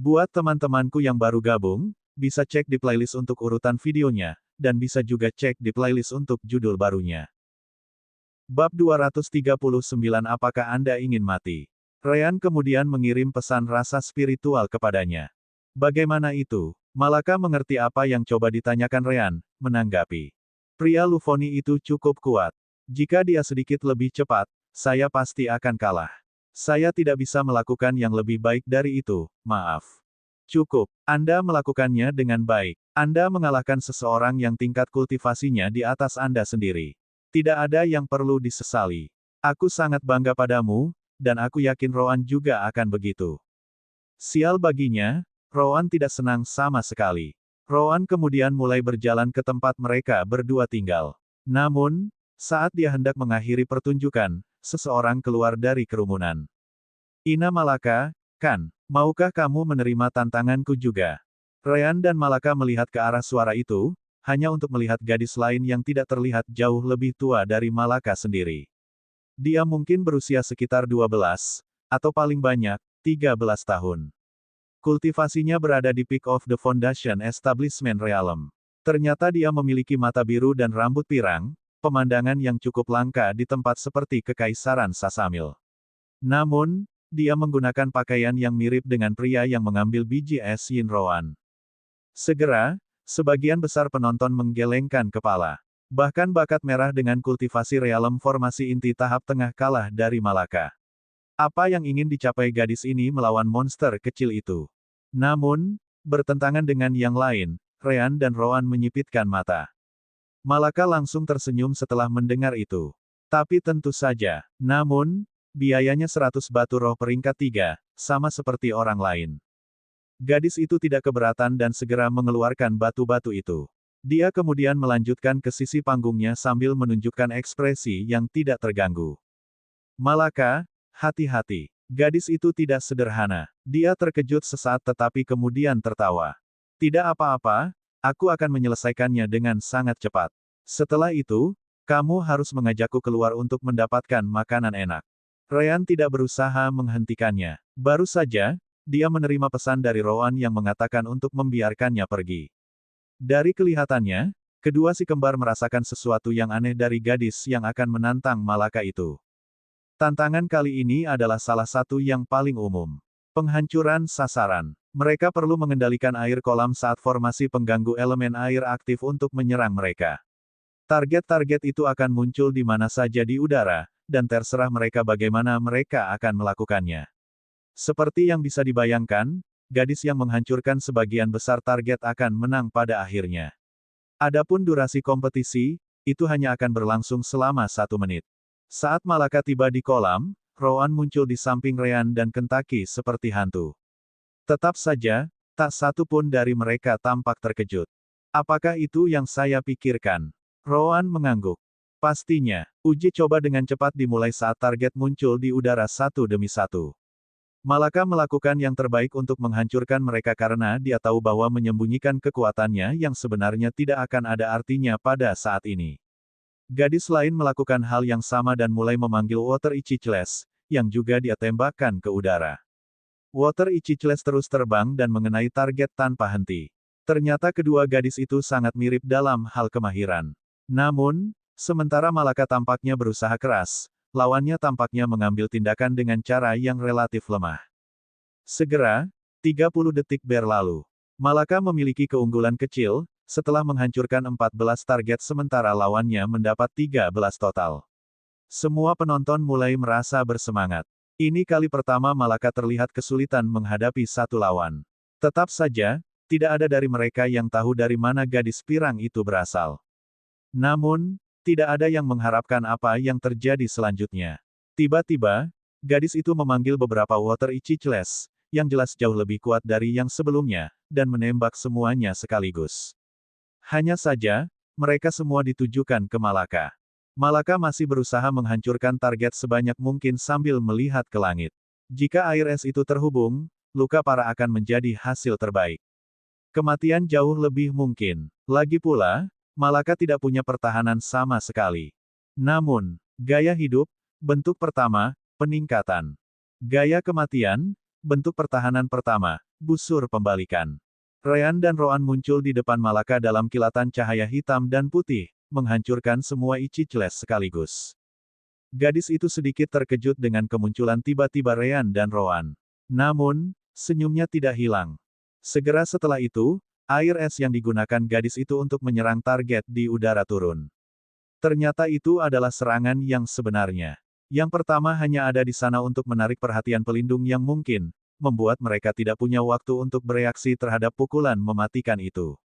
Buat teman-temanku yang baru gabung, bisa cek di playlist untuk urutan videonya, dan bisa juga cek di playlist untuk judul barunya. Bab 239 Apakah Anda ingin mati? Ryan kemudian mengirim pesan rasa spiritual kepadanya. Bagaimana itu? Malaka mengerti apa yang coba ditanyakan Ryan, menanggapi. Pria Lufoni itu cukup kuat. Jika dia sedikit lebih cepat, saya pasti akan kalah. Saya tidak bisa melakukan yang lebih baik dari itu, maaf. Cukup, Anda melakukannya dengan baik. Anda mengalahkan seseorang yang tingkat kultivasinya di atas Anda sendiri. Tidak ada yang perlu disesali. Aku sangat bangga padamu, dan aku yakin Rowan juga akan begitu. Sial baginya, Rowan tidak senang sama sekali. Rowan kemudian mulai berjalan ke tempat mereka berdua tinggal. Namun, saat dia hendak mengakhiri pertunjukan, seseorang keluar dari kerumunan. Ina Malaka, kan, maukah kamu menerima tantanganku juga? Ryan dan Malaka melihat ke arah suara itu, hanya untuk melihat gadis lain yang tidak terlihat jauh lebih tua dari Malaka sendiri. Dia mungkin berusia sekitar 12, atau paling banyak, 13 tahun. Kultivasinya berada di peak of the foundation establishment realm. Ternyata dia memiliki mata biru dan rambut pirang, pemandangan yang cukup langka di tempat seperti Kekaisaran Sasamil. Namun, dia menggunakan pakaian yang mirip dengan pria yang mengambil biji es Yin Rowan. Segera, sebagian besar penonton menggelengkan kepala. Bahkan bakat merah dengan kultivasi realem formasi inti tahap tengah kalah dari Malaka. Apa yang ingin dicapai gadis ini melawan monster kecil itu? Namun, bertentangan dengan yang lain, Ryan dan Rowan menyipitkan mata. Malaka langsung tersenyum setelah mendengar itu. Tapi tentu saja, namun, biayanya 100 batu roh peringkat 3, sama seperti orang lain. Gadis itu tidak keberatan dan segera mengeluarkan batu-batu itu. Dia kemudian melanjutkan ke sisi panggungnya sambil menunjukkan ekspresi yang tidak terganggu. Malaka, hati-hati. Gadis itu tidak sederhana. Dia terkejut sesaat tetapi kemudian tertawa. Tidak apa-apa, aku akan menyelesaikannya dengan sangat cepat. Setelah itu, kamu harus mengajakku keluar untuk mendapatkan makanan enak. Ryan tidak berusaha menghentikannya. Baru saja, dia menerima pesan dari Rowan yang mengatakan untuk membiarkannya pergi. Dari kelihatannya, kedua si kembar merasakan sesuatu yang aneh dari gadis yang akan menantang Malaka itu. Tantangan kali ini adalah salah satu yang paling umum. Penghancuran sasaran. Mereka perlu mengendalikan air kolam saat formasi pengganggu elemen air aktif untuk menyerang mereka. Target-target itu akan muncul di mana saja di udara, dan terserah mereka bagaimana mereka akan melakukannya. Seperti yang bisa dibayangkan, gadis yang menghancurkan sebagian besar target akan menang pada akhirnya. Adapun durasi kompetisi, itu hanya akan berlangsung selama 1 menit. Saat Malaka tiba di kolam, Rowan muncul di samping Ryan dan Kentucky seperti hantu. Tetap saja, tak satu pun dari mereka tampak terkejut. Apakah itu yang saya pikirkan? Rowan mengangguk. Pastinya, uji coba dengan cepat dimulai saat target muncul di udara satu demi satu. Malaka melakukan yang terbaik untuk menghancurkan mereka karena dia tahu bahwa menyembunyikan kekuatannya yang sebenarnya tidak akan ada artinya pada saat ini. Gadis lain melakukan hal yang sama dan mulai memanggil Water Ichicles, yang juga dia tembakkan ke udara. Water Ichicles terus terbang dan mengenai target tanpa henti. Ternyata kedua gadis itu sangat mirip dalam hal kemahiran. Namun, sementara Malaka tampaknya berusaha keras, lawannya tampaknya mengambil tindakan dengan cara yang relatif lemah. Segera, 30 detik berlalu. Malaka memiliki keunggulan kecil, setelah menghancurkan 14 target sementara lawannya mendapat 13 total. Semua penonton mulai merasa bersemangat. Ini kali pertama Malaka terlihat kesulitan menghadapi satu lawan. Tetap saja, tidak ada dari mereka yang tahu dari mana gadis pirang itu berasal. Namun, tidak ada yang mengharapkan apa yang terjadi selanjutnya. Tiba-tiba, gadis itu memanggil beberapa Water Ichicles, yang jelas jauh lebih kuat dari yang sebelumnya, dan menembak semuanya sekaligus. Hanya saja, mereka semua ditujukan ke Malaka. Malaka masih berusaha menghancurkan target sebanyak mungkin sambil melihat ke langit. Jika air es itu terhubung, luka parah akan menjadi hasil terbaik. Kematian jauh lebih mungkin. Lagi pula, Malaka tidak punya pertahanan sama sekali. Namun, gaya hidup, bentuk pertama, peningkatan. Gaya kematian, bentuk pertahanan pertama, busur pembalikan. Ryan dan Roan muncul di depan Malaka dalam kilatan cahaya hitam dan putih, menghancurkan semua Ichicles sekaligus. Gadis itu sedikit terkejut dengan kemunculan tiba-tiba Ryan dan Roan. Namun, senyumnya tidak hilang. Segera setelah itu, air es yang digunakan gadis itu untuk menyerang target di udara turun. Ternyata itu adalah serangan yang sebenarnya. Yang pertama hanya ada di sana untuk menarik perhatian pelindung yang mungkin, membuat mereka tidak punya waktu untuk bereaksi terhadap pukulan mematikan itu.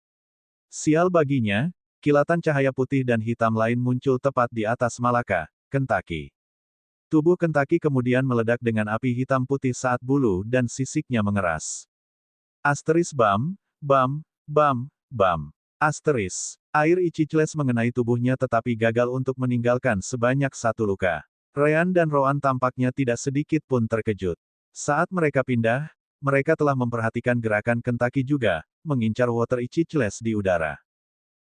Sial baginya, kilatan cahaya putih dan hitam lain muncul tepat di atas Malaka, Kentucky. Tubuh Kentucky kemudian meledak dengan api hitam putih saat bulu dan sisiknya mengeras. Asteris bam, bam, bam, bam. Asteris. Air Ichicles mengenai tubuhnya tetapi gagal untuk meninggalkan sebanyak satu luka. Ryan dan Roan tampaknya tidak sedikit pun terkejut. Saat mereka pindah, mereka telah memperhatikan gerakan Kentucky juga, mengincar Water Ichicles di udara.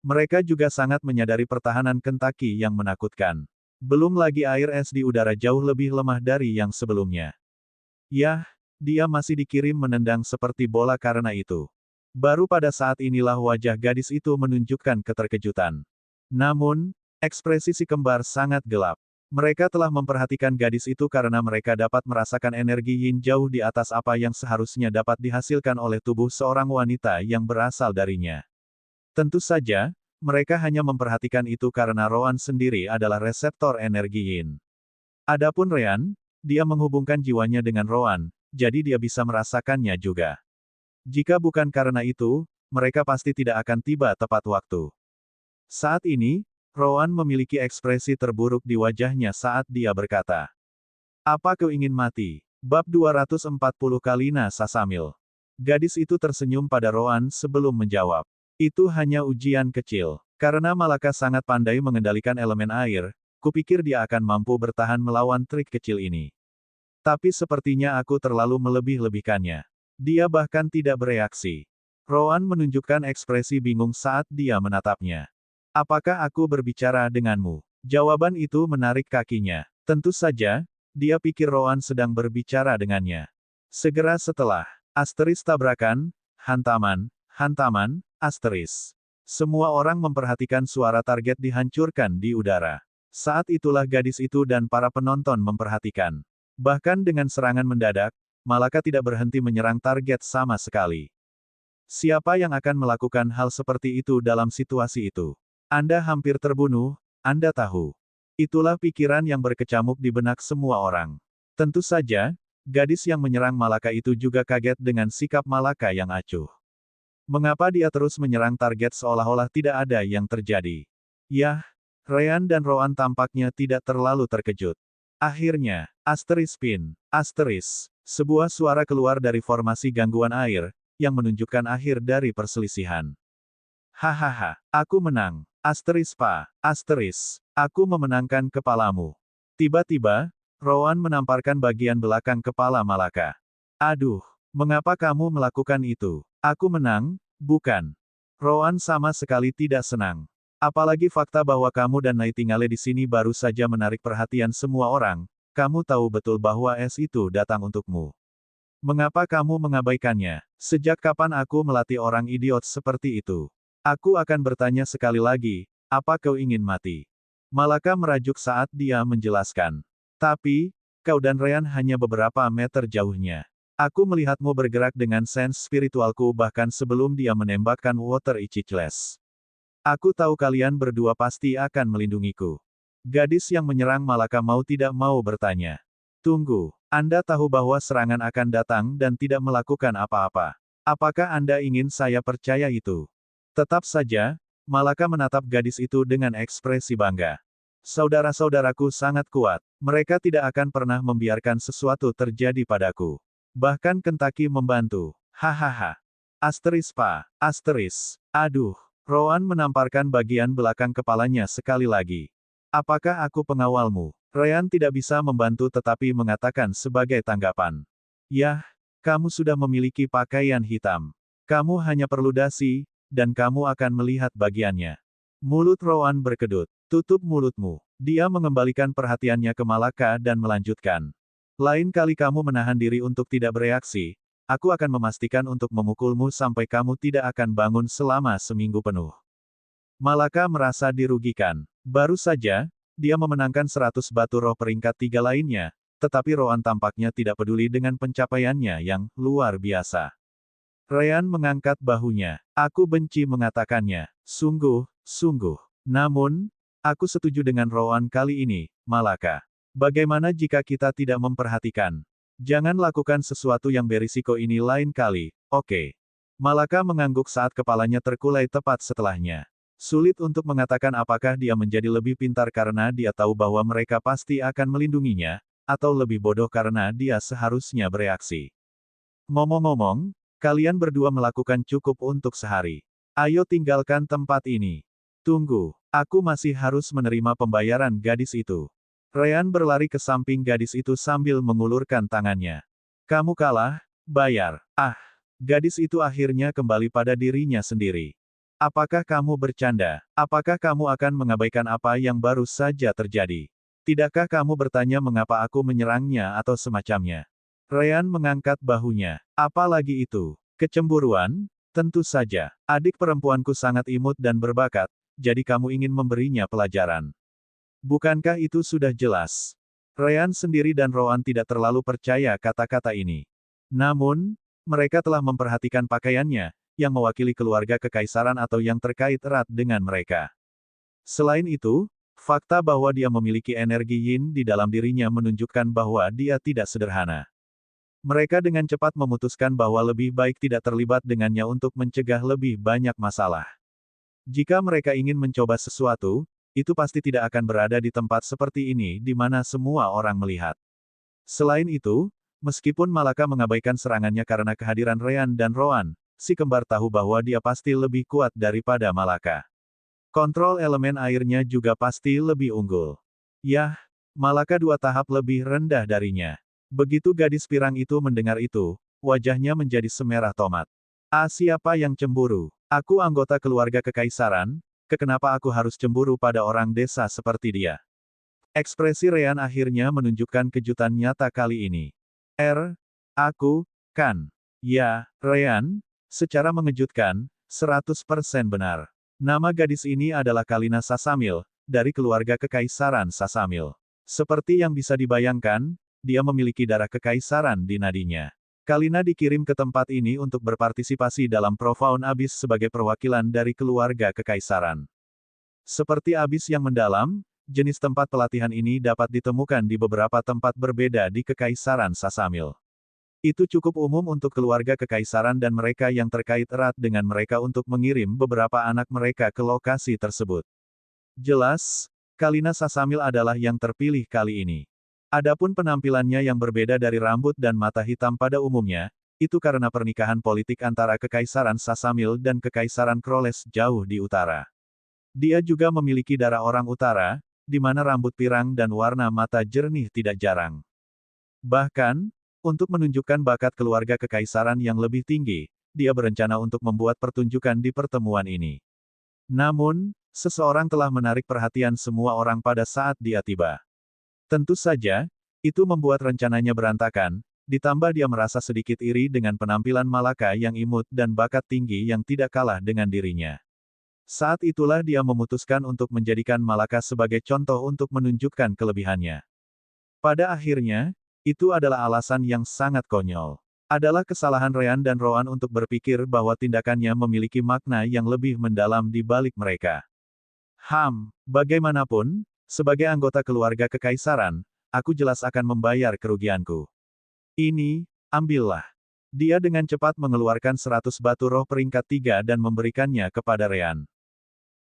Mereka juga sangat menyadari pertahanan Kentucky yang menakutkan. Belum lagi air es di udara jauh lebih lemah dari yang sebelumnya. Yah, dia masih dikirim menendang seperti bola karena itu. Baru pada saat inilah wajah gadis itu menunjukkan keterkejutan. Namun, ekspresi si kembar sangat gelap. Mereka telah memperhatikan gadis itu karena mereka dapat merasakan energi yin jauh di atas apa yang seharusnya dapat dihasilkan oleh tubuh seorang wanita yang berasal darinya. Tentu saja, mereka hanya memperhatikan itu karena Roan sendiri adalah reseptor energi yin. Adapun Ryan, dia menghubungkan jiwanya dengan Roan, jadi dia bisa merasakannya juga. Jika bukan karena itu, mereka pasti tidak akan tiba tepat waktu. Saat ini, Roan memiliki ekspresi terburuk di wajahnya saat dia berkata, "Apa kau ingin mati?" Bab 240 Kalina Sasamil. Gadis itu tersenyum pada Roan sebelum menjawab. Itu hanya ujian kecil. Karena Malaka sangat pandai mengendalikan elemen air, kupikir dia akan mampu bertahan melawan trik kecil ini. Tapi sepertinya aku terlalu melebih-lebihkannya. Dia bahkan tidak bereaksi. Roan menunjukkan ekspresi bingung saat dia menatapnya. Apakah aku berbicara denganmu? Jawaban itu menarik kakinya. Tentu saja, dia pikir Roan sedang berbicara dengannya. Segera setelah, asteris tabrakan, hantaman, hantaman, asteris. Semua orang memperhatikan suara target dihancurkan di udara. Saat itulah gadis itu dan para penonton memperhatikan. Bahkan dengan serangan mendadak, Malaka tidak berhenti menyerang target sama sekali. Siapa yang akan melakukan hal seperti itu dalam situasi itu? Anda hampir terbunuh, Anda tahu. Itulah pikiran yang berkecamuk di benak semua orang. Tentu saja, gadis yang menyerang Malaka itu juga kaget dengan sikap Malaka yang acuh. Mengapa dia terus menyerang target seolah-olah tidak ada yang terjadi? Yah, Ryan dan Roan tampaknya tidak terlalu terkejut. Akhirnya, asteris pin, asteris. Sebuah suara keluar dari formasi gangguan air, yang menunjukkan akhir dari perselisihan. Hahaha, aku menang. Asteris pa, asteris. Aku memenangkan kepalamu. Tiba-tiba, Roan menamparkan bagian belakang kepala Malaka. Aduh, mengapa kamu melakukan itu? Aku menang, bukan? Roan sama sekali tidak senang. Apalagi fakta bahwa kamu dan Nightingale di sini baru saja menarik perhatian semua orang. Kamu tahu betul bahwa es itu datang untukmu. Mengapa kamu mengabaikannya? Sejak kapan aku melatih orang idiot seperti itu? Aku akan bertanya sekali lagi, apa kau ingin mati? Malaka merajuk saat dia menjelaskan. Tapi, kau dan Ryan hanya beberapa meter jauhnya. Aku melihatmu bergerak dengan sense spiritualku bahkan sebelum dia menembakkan Water Ichicles. Aku tahu kalian berdua pasti akan melindungiku. Gadis yang menyerang Malaka mau tidak mau bertanya. Tunggu, Anda tahu bahwa serangan akan datang dan tidak melakukan apa-apa. Apakah Anda ingin saya percaya itu? Tetap saja, Malaka menatap gadis itu dengan ekspresi bangga. Saudara-saudaraku sangat kuat, mereka tidak akan pernah membiarkan sesuatu terjadi padaku. Bahkan Kentucky membantu. Hahaha. Asteris pa, asteris. Aduh, Roan menamparkan bagian belakang kepalanya sekali lagi. Apakah aku pengawalmu? Ryan tidak bisa membantu tetapi mengatakan sebagai tanggapan. Yah, kamu sudah memiliki pakaian hitam. Kamu hanya perlu dasi, dan kamu akan melihat bagiannya. Mulut Roan berkedut. Tutup mulutmu. Dia mengembalikan perhatiannya ke Malaka dan melanjutkan. Lain kali kamu menahan diri untuk tidak bereaksi, aku akan memastikan untuk memukulmu sampai kamu tidak akan bangun selama seminggu penuh. Malaka merasa dirugikan. Baru saja, dia memenangkan 100 batu roh peringkat 3 lainnya, tetapi Roan tampaknya tidak peduli dengan pencapaiannya yang luar biasa. Ryan mengangkat bahunya. Aku benci mengatakannya. Sungguh, sungguh. Namun, aku setuju dengan Roan kali ini, Malaka. Bagaimana jika kita tidak memperhatikan? Jangan lakukan sesuatu yang berisiko ini lain kali, oke? Malaka mengangguk saat kepalanya terkulai tepat setelahnya. Sulit untuk mengatakan apakah dia menjadi lebih pintar karena dia tahu bahwa mereka pasti akan melindunginya, atau lebih bodoh karena dia seharusnya bereaksi. Ngomong-ngomong, kalian berdua melakukan cukup untuk sehari. Ayo tinggalkan tempat ini. Tunggu, aku masih harus menerima pembayaran gadis itu. Ryan berlari ke samping gadis itu sambil mengulurkan tangannya. Kamu kalah, bayar. Ah, gadis itu akhirnya kembali pada dirinya sendiri. Apakah kamu bercanda? Apakah kamu akan mengabaikan apa yang baru saja terjadi? Tidakkah kamu bertanya mengapa aku menyerangnya atau semacamnya? Ryan mengangkat bahunya. Apalagi itu? Kecemburuan? Tentu saja. Adik perempuanku sangat imut dan berbakat, jadi kamu ingin memberinya pelajaran. Bukankah itu sudah jelas? Ryan sendiri dan Roan tidak terlalu percaya kata-kata ini. Namun, mereka telah memperhatikan pakaiannya, yang mewakili keluarga kekaisaran atau yang terkait erat dengan mereka. Selain itu, fakta bahwa dia memiliki energi yin di dalam dirinya menunjukkan bahwa dia tidak sederhana. Mereka dengan cepat memutuskan bahwa lebih baik tidak terlibat dengannya untuk mencegah lebih banyak masalah. Jika mereka ingin mencoba sesuatu, itu pasti tidak akan berada di tempat seperti ini di mana semua orang melihat. Selain itu, meskipun Malaka mengabaikan serangannya karena kehadiran Ryan dan Roan, si kembar tahu bahwa dia pasti lebih kuat daripada Malaka. Kontrol elemen airnya juga pasti lebih unggul. Yah, Malaka 2 tahap lebih rendah darinya. Begitu gadis pirang itu mendengar itu, wajahnya menjadi semerah tomat. Siapa yang cemburu? Aku anggota keluarga kekaisaran, kenapa aku harus cemburu pada orang desa seperti dia? Ekspresi Ryan akhirnya menunjukkan kejutan nyata kali ini. Aku, kan? Ya, Ryan, secara mengejutkan, 100% benar. Nama gadis ini adalah Kalina Sasamil, dari keluarga kekaisaran Sasamil. Seperti yang bisa dibayangkan, dia memiliki darah kekaisaran di nadinya. Kalina dikirim ke tempat ini untuk berpartisipasi dalam Profound Abyss sebagai perwakilan dari keluarga kekaisaran. Seperti Abyss yang mendalam, jenis tempat pelatihan ini dapat ditemukan di beberapa tempat berbeda di Kekaisaran Sasamil. Itu cukup umum untuk keluarga kekaisaran dan mereka yang terkait erat dengan mereka untuk mengirim beberapa anak mereka ke lokasi tersebut. Jelas, Kalina Sasamil adalah yang terpilih kali ini. Adapun penampilannya yang berbeda dari rambut dan mata hitam pada umumnya, itu karena pernikahan politik antara Kekaisaran Sasamil dan Kekaisaran Kroles jauh di utara. Dia juga memiliki darah orang utara, di mana rambut pirang dan warna mata jernih tidak jarang. Bahkan, untuk menunjukkan bakat keluarga kekaisaran yang lebih tinggi, dia berencana untuk membuat pertunjukan di pertemuan ini. Namun, seseorang telah menarik perhatian semua orang pada saat dia tiba. Tentu saja, itu membuat rencananya berantakan, ditambah dia merasa sedikit iri dengan penampilan Malaka yang imut dan bakat tinggi yang tidak kalah dengan dirinya. Saat itulah dia memutuskan untuk menjadikan Malaka sebagai contoh untuk menunjukkan kelebihannya. Pada akhirnya, itu adalah alasan yang sangat konyol. Adalah kesalahan Ryan dan Roan untuk berpikir bahwa tindakannya memiliki makna yang lebih mendalam di balik mereka. Bagaimanapun, sebagai anggota keluarga kekaisaran, aku jelas akan membayar kerugianku. Ini, ambillah. Dia dengan cepat mengeluarkan 100 batu roh peringkat 3 dan memberikannya kepada Ryan.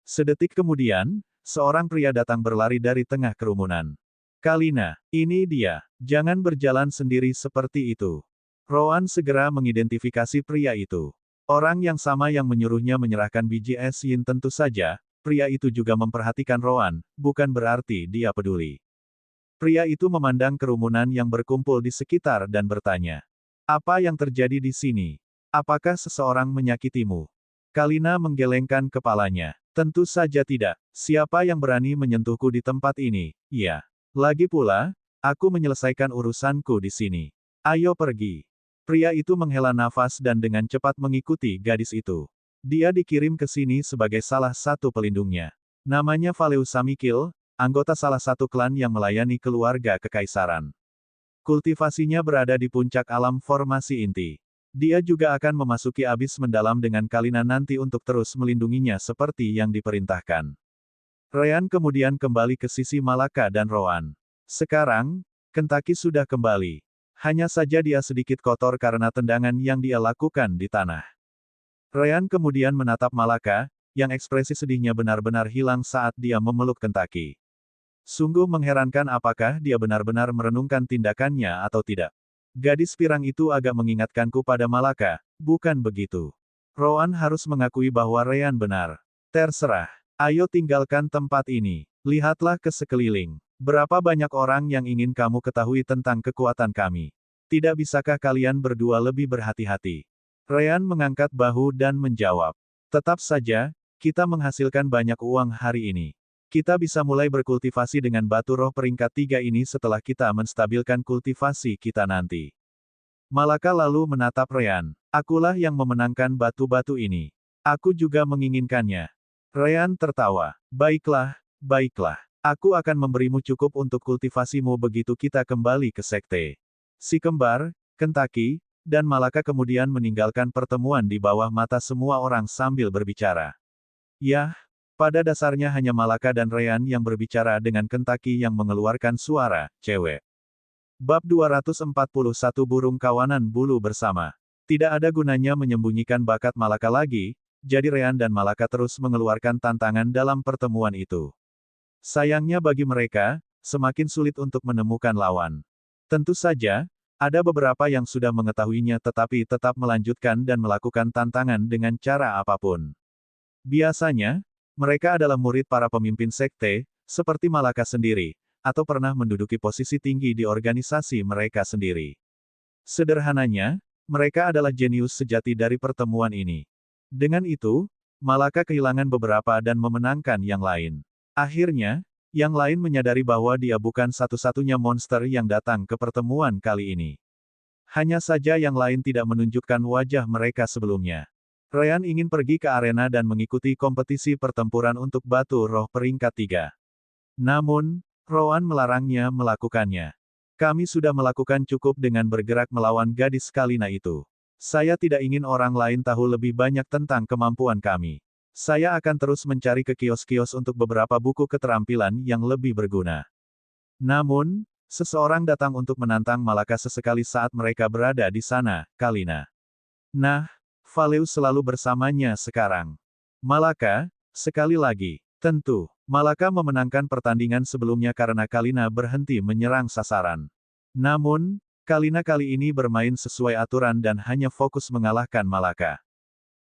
Sedetik kemudian, seorang pria datang berlari dari tengah kerumunan. Kalina, ini dia. Jangan berjalan sendiri seperti itu. Roan segera mengidentifikasi pria itu. Orang yang sama yang menyuruhnya menyerahkan biji es yin tentu saja, pria itu juga memperhatikan Roan, bukan berarti dia peduli. Pria itu memandang kerumunan yang berkumpul di sekitar dan bertanya. Apa yang terjadi di sini? Apakah seseorang menyakitimu? Kalina menggelengkan kepalanya. Tentu saja tidak. Siapa yang berani menyentuhku di tempat ini? Ya. Lagi pula, Aku menyelesaikan urusanku di sini. Ayo pergi. Pria itu menghela nafas dan dengan cepat mengikuti gadis itu. Dia dikirim ke sini sebagai salah satu pelindungnya. Namanya Valeu Samikil, anggota salah satu klan yang melayani keluarga kekaisaran. Kultivasinya berada di puncak alam formasi inti. Dia juga akan memasuki abis mendalam dengan Kalina nanti untuk terus melindunginya seperti yang diperintahkan. Ryan kemudian kembali ke sisi Malaka dan Rowan. Sekarang, Kentucky sudah kembali. Hanya saja dia sedikit kotor karena tendangan yang dia lakukan di tanah. Ryan kemudian menatap Malaka, yang ekspresi sedihnya benar-benar hilang saat dia memeluk Kentucky. Sungguh mengherankan apakah dia benar-benar merenungkan tindakannya atau tidak. Gadis pirang itu agak mengingatkanku pada Malaka, bukan begitu? Rowan harus mengakui bahwa Ryan benar. Terserah. Ayo tinggalkan tempat ini. Lihatlah ke sekeliling. Berapa banyak orang yang ingin kamu ketahui tentang kekuatan kami? Tidak bisakah kalian berdua lebih berhati-hati? Ryan mengangkat bahu dan menjawab. Tetap saja, kita menghasilkan banyak uang hari ini. Kita bisa mulai berkultivasi dengan batu roh peringkat 3 ini setelah kita menstabilkan kultivasi kita nanti. Malaka lalu menatap Ryan. Akulah yang memenangkan batu-batu ini. Aku juga menginginkannya. Ryan tertawa. Baiklah, baiklah. Aku akan memberimu cukup untuk kultivasimu begitu kita kembali ke sekte. Si kembar, Kentucky, dan Malaka kemudian meninggalkan pertemuan di bawah mata semua orang sambil berbicara. Yah, pada dasarnya hanya Malaka dan Ryan yang berbicara dengan Kentucky yang mengeluarkan suara, cewek. Bab 241 Burung Kawanan Bulu Bersama. Tidak ada gunanya menyembunyikan bakat Malaka lagi, jadi Ryan dan Malaka terus mengeluarkan tantangan dalam pertemuan itu. Sayangnya bagi mereka, semakin sulit untuk menemukan lawan. Tentu saja, ada beberapa yang sudah mengetahuinya tetapi tetap melanjutkan dan melakukan tantangan dengan cara apapun. Biasanya, mereka adalah murid para pemimpin sekte, seperti Malaka sendiri, atau pernah menduduki posisi tinggi di organisasi mereka sendiri. Sederhananya, mereka adalah jenius sejati dari pertemuan ini. Dengan itu, Malaka kehilangan beberapa dan memenangkan yang lain. Akhirnya, yang lain menyadari bahwa dia bukan satu-satunya monster yang datang ke pertemuan kali ini. Hanya saja yang lain tidak menunjukkan wajah mereka sebelumnya. Ryan ingin pergi ke arena dan mengikuti kompetisi pertempuran untuk batu roh peringkat 3. Namun, Rowan melarangnya melakukannya. Kami sudah melakukan cukup dengan bergerak melawan gadis Kalina itu. Saya tidak ingin orang lain tahu lebih banyak tentang kemampuan kami. Saya akan terus mencari ke kios-kios untuk beberapa buku keterampilan yang lebih berguna. Namun, seseorang datang untuk menantang Malaka sesekali saat mereka berada di sana, Kalina. Nah, Valeu selalu bersamanya sekarang. Malaka, sekali lagi, tentu, Malaka memenangkan pertandingan sebelumnya karena Kalina berhenti menyerang sasaran. Namun, Kalina kali ini bermain sesuai aturan dan hanya fokus mengalahkan Malaka.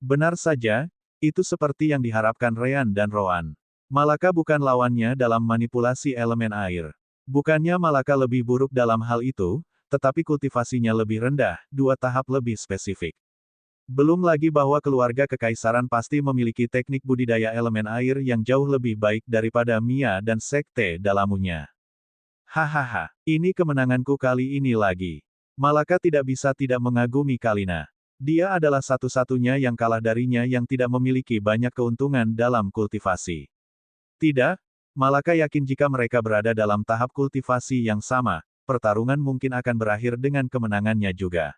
Benar saja, itu seperti yang diharapkan Ryan dan Rowan. Malaka bukan lawannya dalam manipulasi elemen air. Bukannya Malaka lebih buruk dalam hal itu, tetapi kultivasinya lebih rendah, 2 tahap lebih spesifik. Belum lagi bahwa keluarga kekaisaran pasti memiliki teknik budidaya elemen air yang jauh lebih baik daripada Mia dan sekte dalamunya. Hahaha, ini kemenanganku kali ini lagi. Malaka tidak bisa tidak mengagumi Kalina. Dia adalah satu-satunya yang kalah darinya yang tidak memiliki banyak keuntungan dalam kultivasi. Tidak, Malaka yakin jika mereka berada dalam tahap kultivasi yang sama, pertarungan mungkin akan berakhir dengan kemenangannya juga.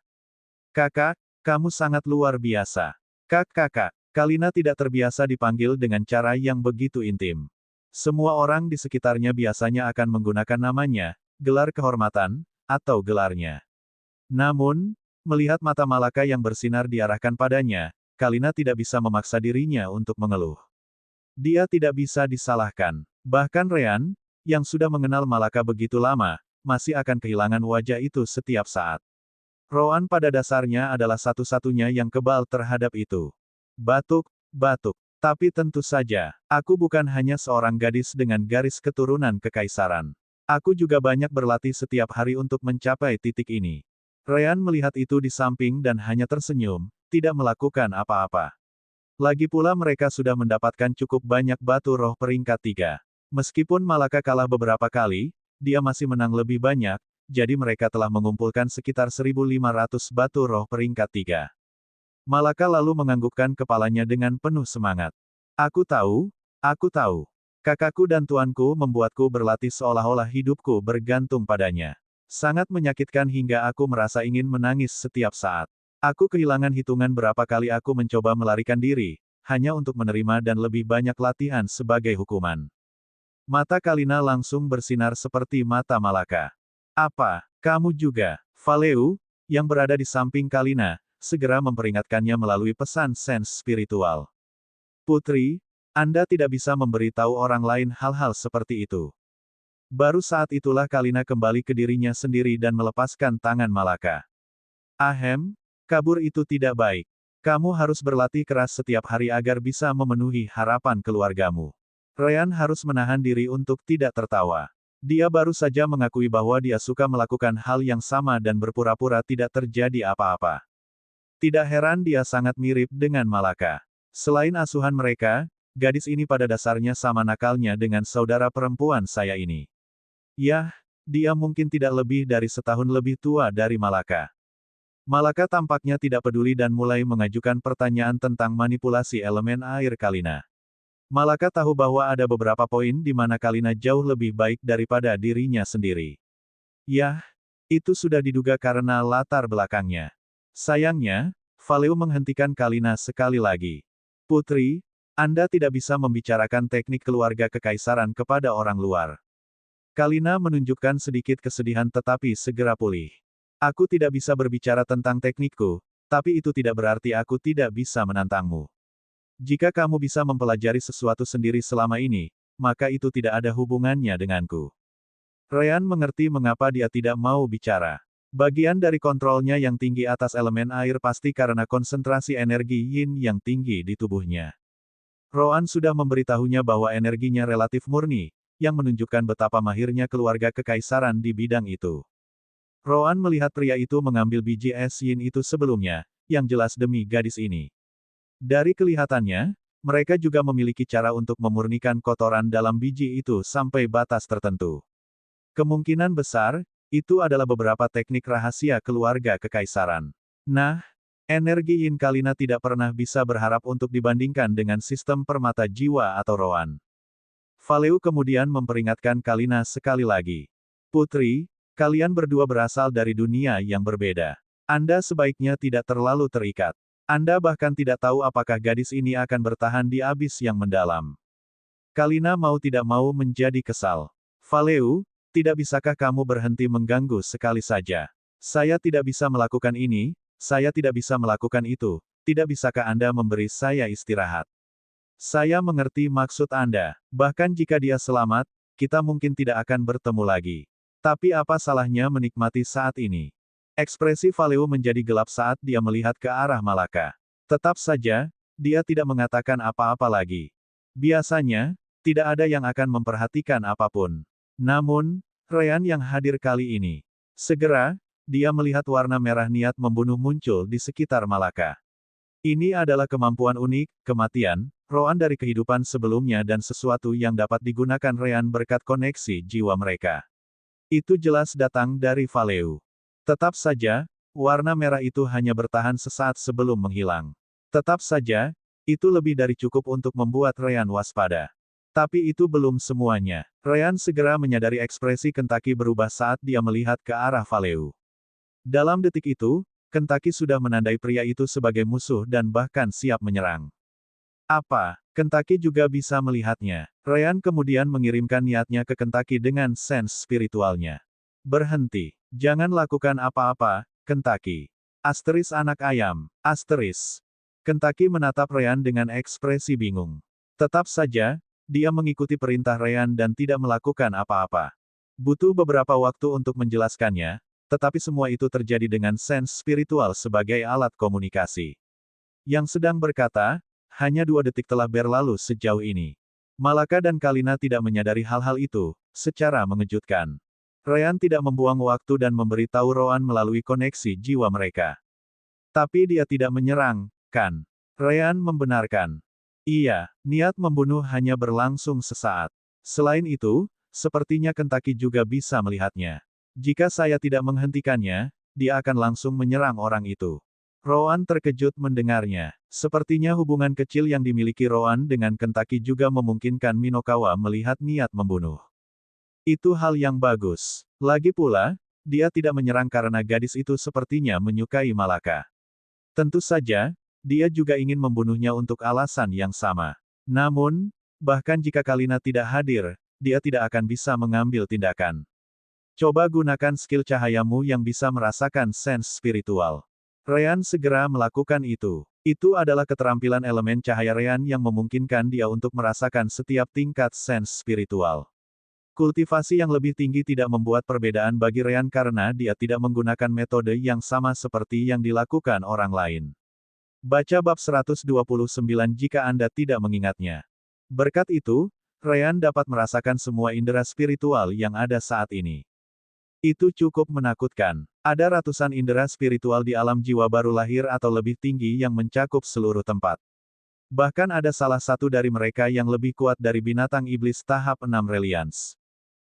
Kakak, kamu sangat luar biasa. Kakak, Kalina tidak terbiasa dipanggil dengan cara yang begitu intim. Semua orang di sekitarnya biasanya akan menggunakan namanya, gelar kehormatan, atau gelarnya. Namun, melihat mata Malaka yang bersinar diarahkan padanya, Kalina tidak bisa memaksa dirinya untuk mengeluh. Dia tidak bisa disalahkan. Bahkan Ryan, yang sudah mengenal Malaka begitu lama, masih akan kehilangan wajah itu setiap saat. Rowan pada dasarnya adalah satu-satunya yang kebal terhadap itu. Batuk. Tapi tentu saja, aku bukan hanya seorang gadis dengan garis keturunan kekaisaran. Aku juga banyak berlatih setiap hari untuk mencapai titik ini. Ryan melihat itu di samping dan hanya tersenyum, tidak melakukan apa-apa. Lagi pula mereka sudah mendapatkan cukup banyak batu roh peringkat 3. Meskipun Malaka kalah beberapa kali, dia masih menang lebih banyak, jadi mereka telah mengumpulkan sekitar 1.500 batu roh peringkat 3. Malaka lalu menganggukkan kepalanya dengan penuh semangat. Aku tahu, aku tahu. Kakakku dan tuanku membuatku berlatih seolah-olah hidupku bergantung padanya. Sangat menyakitkan hingga aku merasa ingin menangis setiap saat. Aku kehilangan hitungan berapa kali aku mencoba melarikan diri, hanya untuk menerima dan lebih banyak latihan sebagai hukuman. Mata Kalina langsung bersinar seperti mata Malaka. Apa, kamu juga? Valeu, yang berada di samping Kalina, segera memperingatkannya melalui pesan sens spiritual. Putri, Anda tidak bisa memberitahu orang lain hal-hal seperti itu. Baru saat itulah Kalina kembali ke dirinya sendiri dan melepaskan tangan Malaka. Ahem, kabur itu tidak baik. Kamu harus berlatih keras setiap hari agar bisa memenuhi harapan keluargamu. Ryan harus menahan diri untuk tidak tertawa. Dia baru saja mengakui bahwa dia suka melakukan hal yang sama dan berpura-pura tidak terjadi apa-apa. Tidak heran dia sangat mirip dengan Malaka. Selain asuhan mereka, gadis ini pada dasarnya sama nakalnya dengan saudara perempuan saya ini. Yah, dia mungkin tidak lebih dari setahun lebih tua dari Malaka. Malaka tampaknya tidak peduli dan mulai mengajukan pertanyaan tentang manipulasi elemen air Kalina. Malaka tahu bahwa ada beberapa poin di mana Kalina jauh lebih baik daripada dirinya sendiri. Yah, itu sudah diduga karena latar belakangnya. Sayangnya, Valeu menghentikan Kalina sekali lagi. Putri, Anda tidak bisa membicarakan teknik keluarga kekaisaran kepada orang luar. Kalina menunjukkan sedikit kesedihan tetapi segera pulih. Aku tidak bisa berbicara tentang teknikku, tapi itu tidak berarti aku tidak bisa menantangmu. Jika kamu bisa mempelajari sesuatu sendiri selama ini, maka itu tidak ada hubungannya denganku. Ryan mengerti mengapa dia tidak mau bicara. Bagian dari kontrolnya yang tinggi atas elemen air pasti karena konsentrasi energi yin yang tinggi di tubuhnya. Roan sudah memberitahunya bahwa energinya relatif murni, yang menunjukkan betapa mahirnya keluarga kekaisaran di bidang itu. Roan melihat pria itu mengambil biji es yin itu sebelumnya, yang jelas demi gadis ini. Dari kelihatannya, mereka juga memiliki cara untuk memurnikan kotoran dalam biji itu sampai batas tertentu. Kemungkinan besar, itu adalah beberapa teknik rahasia keluarga kekaisaran. Nah, energi yin Kalina tidak pernah bisa berharap untuk dibandingkan dengan sistem permata jiwa atau Roan. Valeu kemudian memperingatkan Kalina sekali lagi. Putri, kalian berdua berasal dari dunia yang berbeda. Anda sebaiknya tidak terlalu terikat. Anda bahkan tidak tahu apakah gadis ini akan bertahan di abyss yang mendalam. Kalina mau tidak mau menjadi kesal. Valeu, tidak bisakah kamu berhenti mengganggu sekali saja? Saya tidak bisa melakukan ini, saya tidak bisa melakukan itu, tidak bisakah Anda memberi saya istirahat? Saya mengerti maksud Anda. Bahkan jika dia selamat, kita mungkin tidak akan bertemu lagi. Tapi apa salahnya menikmati saat ini? Ekspresi Valeu menjadi gelap saat dia melihat ke arah Malaka. Tetap saja, dia tidak mengatakan apa-apa lagi. Biasanya, tidak ada yang akan memperhatikan apapun. Namun, Ryan yang hadir kali ini. Segera, dia melihat warna merah niat membunuh muncul di sekitar Malaka. Ini adalah kemampuan unik, kematian, Roan dari kehidupan sebelumnya dan sesuatu yang dapat digunakan Ryan berkat koneksi jiwa mereka. Itu jelas datang dari Valeu. Tetap saja, warna merah itu hanya bertahan sesaat sebelum menghilang. Tetap saja, itu lebih dari cukup untuk membuat Ryan waspada. Tapi itu belum semuanya. Ryan segera menyadari ekspresi Kentucky berubah saat dia melihat ke arah Valeu. Dalam detik itu, Kentucky sudah menandai pria itu sebagai musuh dan bahkan siap menyerang. Apa? Kentucky juga bisa melihatnya. Ryan kemudian mengirimkan niatnya ke Kentucky dengan sens spiritualnya. Berhenti. Jangan lakukan apa-apa, Kentucky. Asteris anak ayam. Asteris. Kentucky menatap Ryan dengan ekspresi bingung. Tetap saja, dia mengikuti perintah Ryan dan tidak melakukan apa-apa. Butuh beberapa waktu untuk menjelaskannya, tetapi semua itu terjadi dengan sens spiritual sebagai alat komunikasi. Yang sedang berkata, hanya 2 detik telah berlalu sejauh ini. Malaka dan Kalina tidak menyadari hal-hal itu, secara mengejutkan. Ryan tidak membuang waktu dan memberitahu Roan melalui koneksi jiwa mereka. Tapi dia tidak menyerang, kan? Ryan membenarkan. Iya, niat membunuh hanya berlangsung sesaat. Selain itu, sepertinya Kentucky juga bisa melihatnya. Jika saya tidak menghentikannya, dia akan langsung menyerang orang itu. Rowan terkejut mendengarnya. Sepertinya hubungan kecil yang dimiliki Rowan dengan Kentucky juga memungkinkan Minokawa melihat niat membunuh. Itu hal yang bagus. Lagi pula, dia tidak menyerang karena gadis itu sepertinya menyukai Malaka. Tentu saja, dia juga ingin membunuhnya untuk alasan yang sama. Namun, bahkan jika Kalina tidak hadir, dia tidak akan bisa mengambil tindakan. Coba gunakan skill cahayamu yang bisa merasakan sense spiritual. Ryan segera melakukan itu. Itu adalah keterampilan elemen cahaya Ryan yang memungkinkan dia untuk merasakan setiap tingkat sense spiritual. Kultivasi yang lebih tinggi tidak membuat perbedaan bagi Ryan karena dia tidak menggunakan metode yang sama seperti yang dilakukan orang lain. Baca bab 129 jika Anda tidak mengingatnya. Berkat itu, Ryan dapat merasakan semua indera spiritual yang ada saat ini. Itu cukup menakutkan. Ada ratusan indera spiritual di alam jiwa baru lahir atau lebih tinggi yang mencakup seluruh tempat. Bahkan ada salah satu dari mereka yang lebih kuat dari binatang iblis tahap 6 Reliance.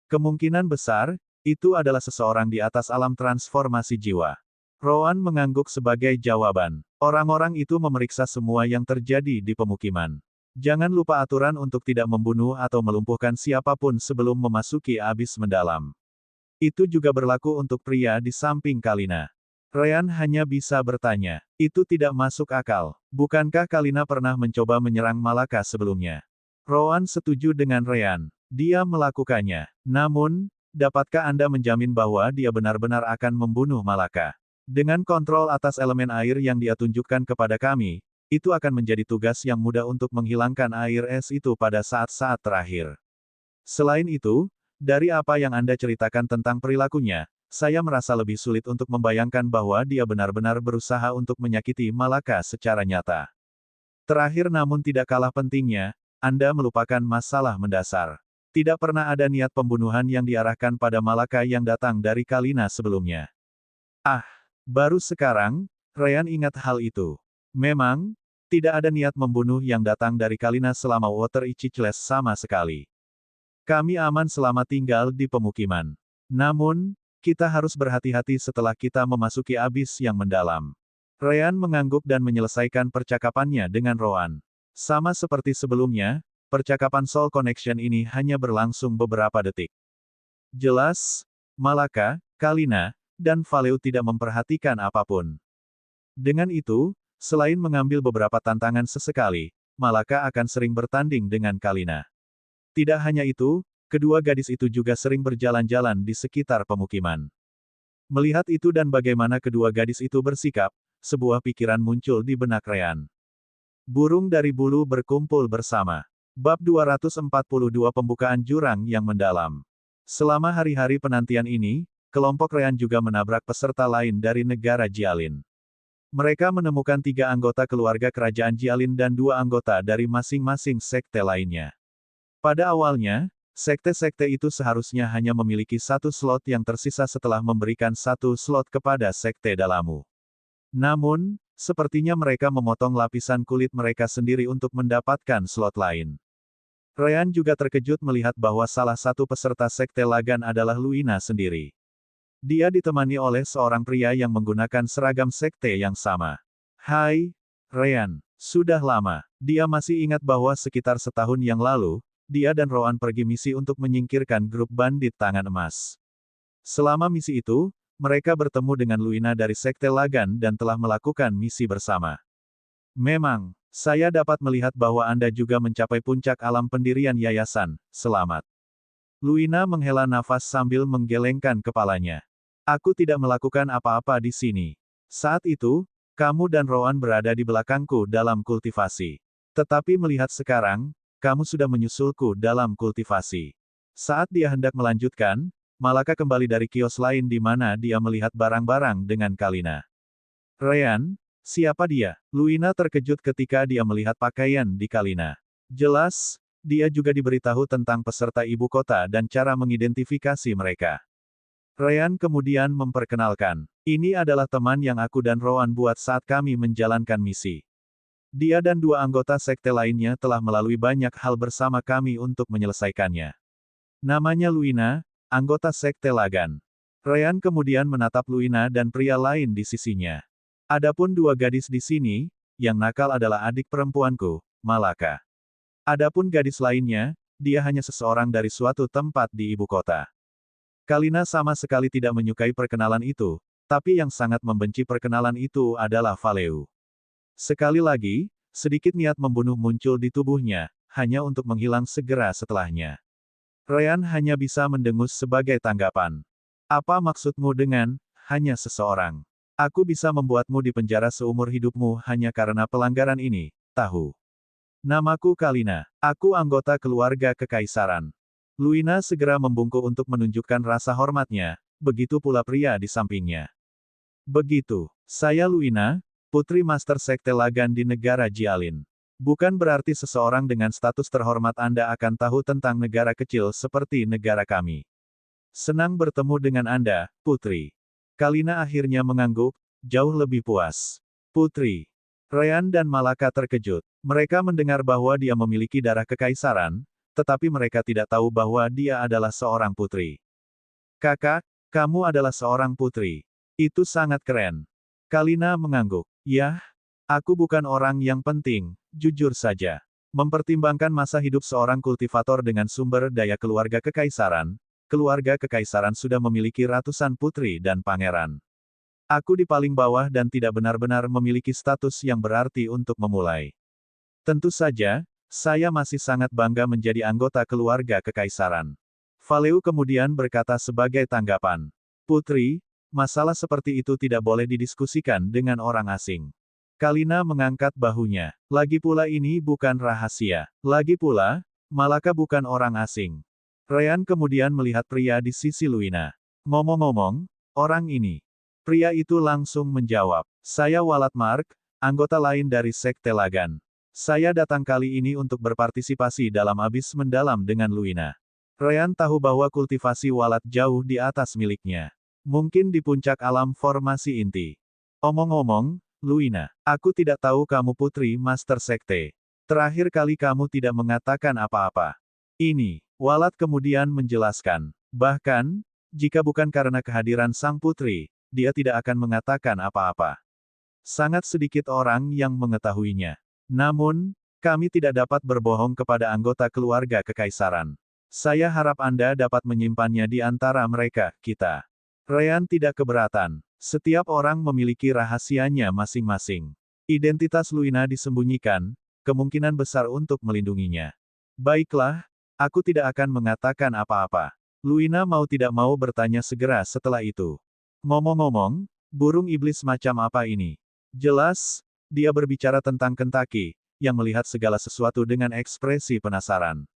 Kemungkinan besar, itu adalah seseorang di atas alam transformasi jiwa. Rowan mengangguk sebagai jawaban. Orang-orang itu memeriksa semua yang terjadi di pemukiman. Jangan lupa aturan untuk tidak membunuh atau melumpuhkan siapapun sebelum memasuki abis mendalam. Itu juga berlaku untuk pria di samping Kalina. Ryan hanya bisa bertanya. Itu tidak masuk akal. Bukankah Kalina pernah mencoba menyerang Malaka sebelumnya? Rowan setuju dengan Ryan. Dia melakukannya. Namun, dapatkah Anda menjamin bahwa dia benar-benar akan membunuh Malaka? Dengan kontrol atas elemen air yang dia tunjukkan kepada kami, itu akan menjadi tugas yang mudah untuk menghilangkan air es itu pada saat-saat terakhir. Selain itu, dari apa yang Anda ceritakan tentang perilakunya, saya merasa lebih sulit untuk membayangkan bahwa dia benar-benar berusaha untuk menyakiti Malaka secara nyata. Terakhir namun tidak kalah pentingnya, Anda melupakan masalah mendasar. Tidak pernah ada niat pembunuhan yang diarahkan pada Malaka yang datang dari Kalina sebelumnya. Ah, baru sekarang, Ryan ingat hal itu. Memang, tidak ada niat membunuh yang datang dari Kalina selama Water Ichicles sama sekali. Kami aman selama tinggal di pemukiman. Namun, kita harus berhati-hati setelah kita memasuki abis yang mendalam. Ryan mengangguk dan menyelesaikan percakapannya dengan Rowan. Sama seperti sebelumnya, percakapan Soul Connection ini hanya berlangsung beberapa detik. Jelas, Malaka, Kalina, dan Valeu tidak memperhatikan apapun. Dengan itu, selain mengambil beberapa tantangan sesekali, Malaka akan sering bertanding dengan Kalina. Tidak hanya itu, kedua gadis itu juga sering berjalan-jalan di sekitar pemukiman. Melihat itu dan bagaimana kedua gadis itu bersikap, sebuah pikiran muncul di benak Ryan. Burung dari bulu berkumpul bersama. Bab 242 Pembukaan Jurang yang Mendalam. Selama hari-hari penantian ini, kelompok Ryan juga menabrak peserta lain dari negara Jialin. Mereka menemukan 3 anggota keluarga kerajaan Jialin dan 2 anggota dari masing-masing sekte lainnya. Pada awalnya, sekte-sekte itu seharusnya hanya memiliki 1 slot yang tersisa setelah memberikan 1 slot kepada sekte Dalamu. Namun, sepertinya mereka memotong lapisan kulit mereka sendiri untuk mendapatkan slot lain. Ryan juga terkejut melihat bahwa salah satu peserta sekte Lagan adalah Luina sendiri. Dia ditemani oleh seorang pria yang menggunakan seragam sekte yang sama. Hai, Ryan. Sudah lama. Dia masih ingat bahwa sekitar setahun yang lalu, dia dan Rowan pergi misi untuk menyingkirkan grup bandit tangan emas. Selama misi itu, mereka bertemu dengan Luina dari sekte Lagan dan telah melakukan misi bersama. Memang, saya dapat melihat bahwa Anda juga mencapai puncak alam pendirian yayasan. Selamat. Luina menghela nafas sambil menggelengkan kepalanya. Aku tidak melakukan apa-apa di sini. Saat itu, kamu dan Rowan berada di belakangku dalam kultivasi. Tetapi melihat sekarang, kamu sudah menyusulku dalam kultivasi. Saat dia hendak melanjutkan, Malaka kembali dari kios lain di mana dia melihat barang-barang dengan Kalina. Ryan, siapa dia? Luina terkejut ketika dia melihat pakaian di Kalina. Jelas, dia juga diberitahu tentang peserta ibu kota dan cara mengidentifikasi mereka. Ryan kemudian memperkenalkan. Ini adalah teman yang aku dan Rowan buat saat kami menjalankan misi. Dia dan 2 anggota sekte lainnya telah melalui banyak hal bersama kami untuk menyelesaikannya. Namanya Luina, anggota Sekte Lagan. Ryan kemudian menatap Luina dan pria lain di sisinya. Adapun dua gadis di sini, yang nakal adalah adik perempuanku, Malaka. Adapun gadis lainnya, dia hanya seseorang dari suatu tempat di ibu kota. Kalina sama sekali tidak menyukai perkenalan itu, tapi yang sangat membenci perkenalan itu adalah Valeu. Sekali lagi, sedikit niat membunuh muncul di tubuhnya, hanya untuk menghilang segera setelahnya. Ryan hanya bisa mendengus sebagai tanggapan. Apa maksudmu dengan, hanya seseorang? Aku bisa membuatmu dipenjara seumur hidupmu hanya karena pelanggaran ini, tahu. Namaku Kalina. Aku anggota keluarga kekaisaran. Luina segera membungkuk untuk menunjukkan rasa hormatnya, begitu pula pria di sampingnya. Begitu. Saya Luina, Putri Master Sekte Lagan di negara Jialin. Bukan berarti seseorang dengan status terhormat Anda akan tahu tentang negara kecil seperti negara kami. Senang bertemu dengan Anda, Putri. Kalina akhirnya mengangguk, jauh lebih puas. Putri. Ryan dan Malaka terkejut. Mereka mendengar bahwa dia memiliki darah kekaisaran, tetapi mereka tidak tahu bahwa dia adalah seorang putri. Kakak, kamu adalah seorang putri. Itu sangat keren. Kalina mengangguk. Yah, aku bukan orang yang penting, jujur saja. Mempertimbangkan masa hidup seorang kultivator dengan sumber daya keluarga kekaisaran sudah memiliki ratusan putri dan pangeran. Aku di paling bawah dan tidak benar-benar memiliki status yang berarti untuk memulai. Tentu saja, saya masih sangat bangga menjadi anggota keluarga kekaisaran. Valeu kemudian berkata sebagai tanggapan. Putri, masalah seperti itu tidak boleh didiskusikan dengan orang asing. Kalina mengangkat bahunya. Lagi pula ini bukan rahasia. Lagi pula, Malaka bukan orang asing. Ryan kemudian melihat pria di sisi Luina. Ngomong-ngomong, orang ini. Pria itu langsung menjawab. Saya Walat Mark, anggota lain dari Sekte Lagan. Saya datang kali ini untuk berpartisipasi dalam abis mendalam dengan Luina. Ryan tahu bahwa kultivasi Walat jauh di atas miliknya. Mungkin di puncak alam formasi inti. Omong-omong, Luina, aku tidak tahu kamu putri Master Sekte. Terakhir kali kamu tidak mengatakan apa-apa. Ini, Walat kemudian menjelaskan. Bahkan, jika bukan karena kehadiran sang putri, dia tidak akan mengatakan apa-apa. Sangat sedikit orang yang mengetahuinya. Namun, kami tidak dapat berbohong kepada anggota keluarga kekaisaran. Saya harap Anda dapat menyimpannya di antara mereka, kita. Ryan tidak keberatan. Setiap orang memiliki rahasianya masing-masing. Identitas Luina disembunyikan, kemungkinan besar untuk melindunginya. Baiklah, aku tidak akan mengatakan apa-apa. Luina mau tidak mau bertanya segera setelah itu. Ngomong-ngomong, burung iblis macam apa ini? Jelas, dia berbicara tentang Kentucky, yang melihat segala sesuatu dengan ekspresi penasaran.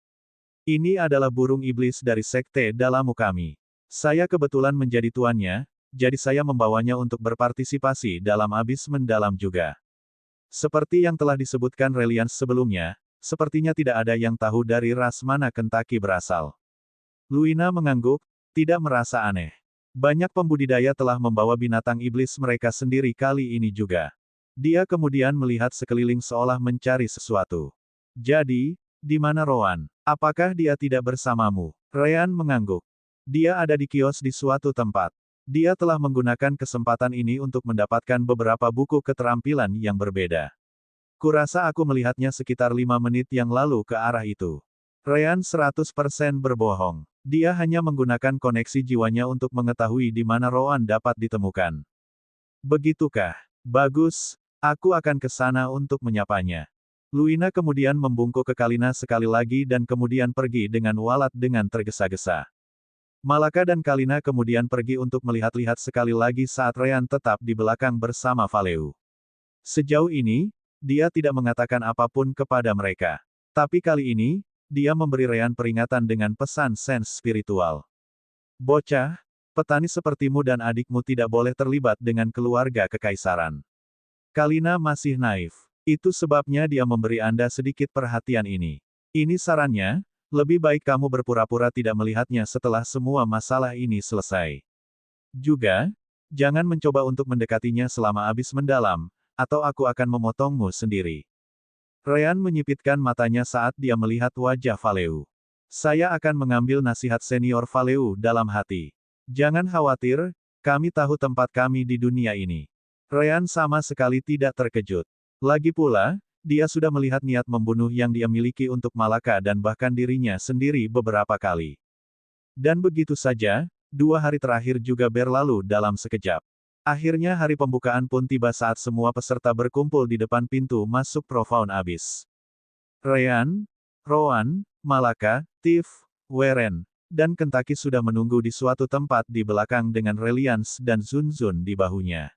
Ini adalah burung iblis dari Sekte Dalamu kami. Saya kebetulan menjadi tuannya, jadi saya membawanya untuk berpartisipasi dalam abis mendalam juga. Seperti yang telah disebutkan Reliance sebelumnya, sepertinya tidak ada yang tahu dari ras mana Kentucky berasal. Luina mengangguk, tidak merasa aneh. Banyak pembudidaya telah membawa binatang iblis mereka sendiri kali ini juga. Dia kemudian melihat sekeliling seolah mencari sesuatu. Jadi, di mana Rowan? Apakah dia tidak bersamamu? Ryan mengangguk. Dia ada di kios di suatu tempat. Dia telah menggunakan kesempatan ini untuk mendapatkan beberapa buku keterampilan yang berbeda. Kurasa aku melihatnya sekitar 5 menit yang lalu ke arah itu. Ryan 100% berbohong. Dia hanya menggunakan koneksi jiwanya untuk mengetahui di mana Rowan dapat ditemukan. Begitukah? Bagus, aku akan ke sana untuk menyapanya. Luina kemudian membungkuk ke Kalina sekali lagi dan kemudian pergi dengan Walat dengan tergesa-gesa. Malaka dan Kalina kemudian pergi untuk melihat-lihat sekali lagi saat Ryan tetap di belakang bersama Valeu. Sejauh ini, dia tidak mengatakan apapun kepada mereka. Tapi kali ini, dia memberi Ryan peringatan dengan pesan sense spiritual. Bocah, petani sepertimu dan adikmu tidak boleh terlibat dengan keluarga kekaisaran. Kalina masih naif. Itu sebabnya dia memberi Anda sedikit perhatian ini. Ini sarannya, lebih baik kamu berpura-pura tidak melihatnya setelah semua masalah ini selesai. Juga, jangan mencoba untuk mendekatinya selama abis mendalam, atau aku akan memotongmu sendiri. Ryan menyipitkan matanya saat dia melihat wajah Valeu. Saya akan mengambil nasihat senior Valeu dalam hati. Jangan khawatir, kami tahu tempat kami di dunia ini. Ryan sama sekali tidak terkejut. Lagi pula, dia sudah melihat niat membunuh yang dia miliki untuk Malaka dan bahkan dirinya sendiri beberapa kali. Dan begitu saja, 2 hari terakhir juga berlalu dalam sekejap. Akhirnya hari pembukaan pun tiba saat semua peserta berkumpul di depan pintu masuk Profound Abyss. Ryan, Rowan, Malaka, Tiff, Weren, dan Kentaki sudah menunggu di suatu tempat di belakang dengan Reliance dan Zunzun di bahunya.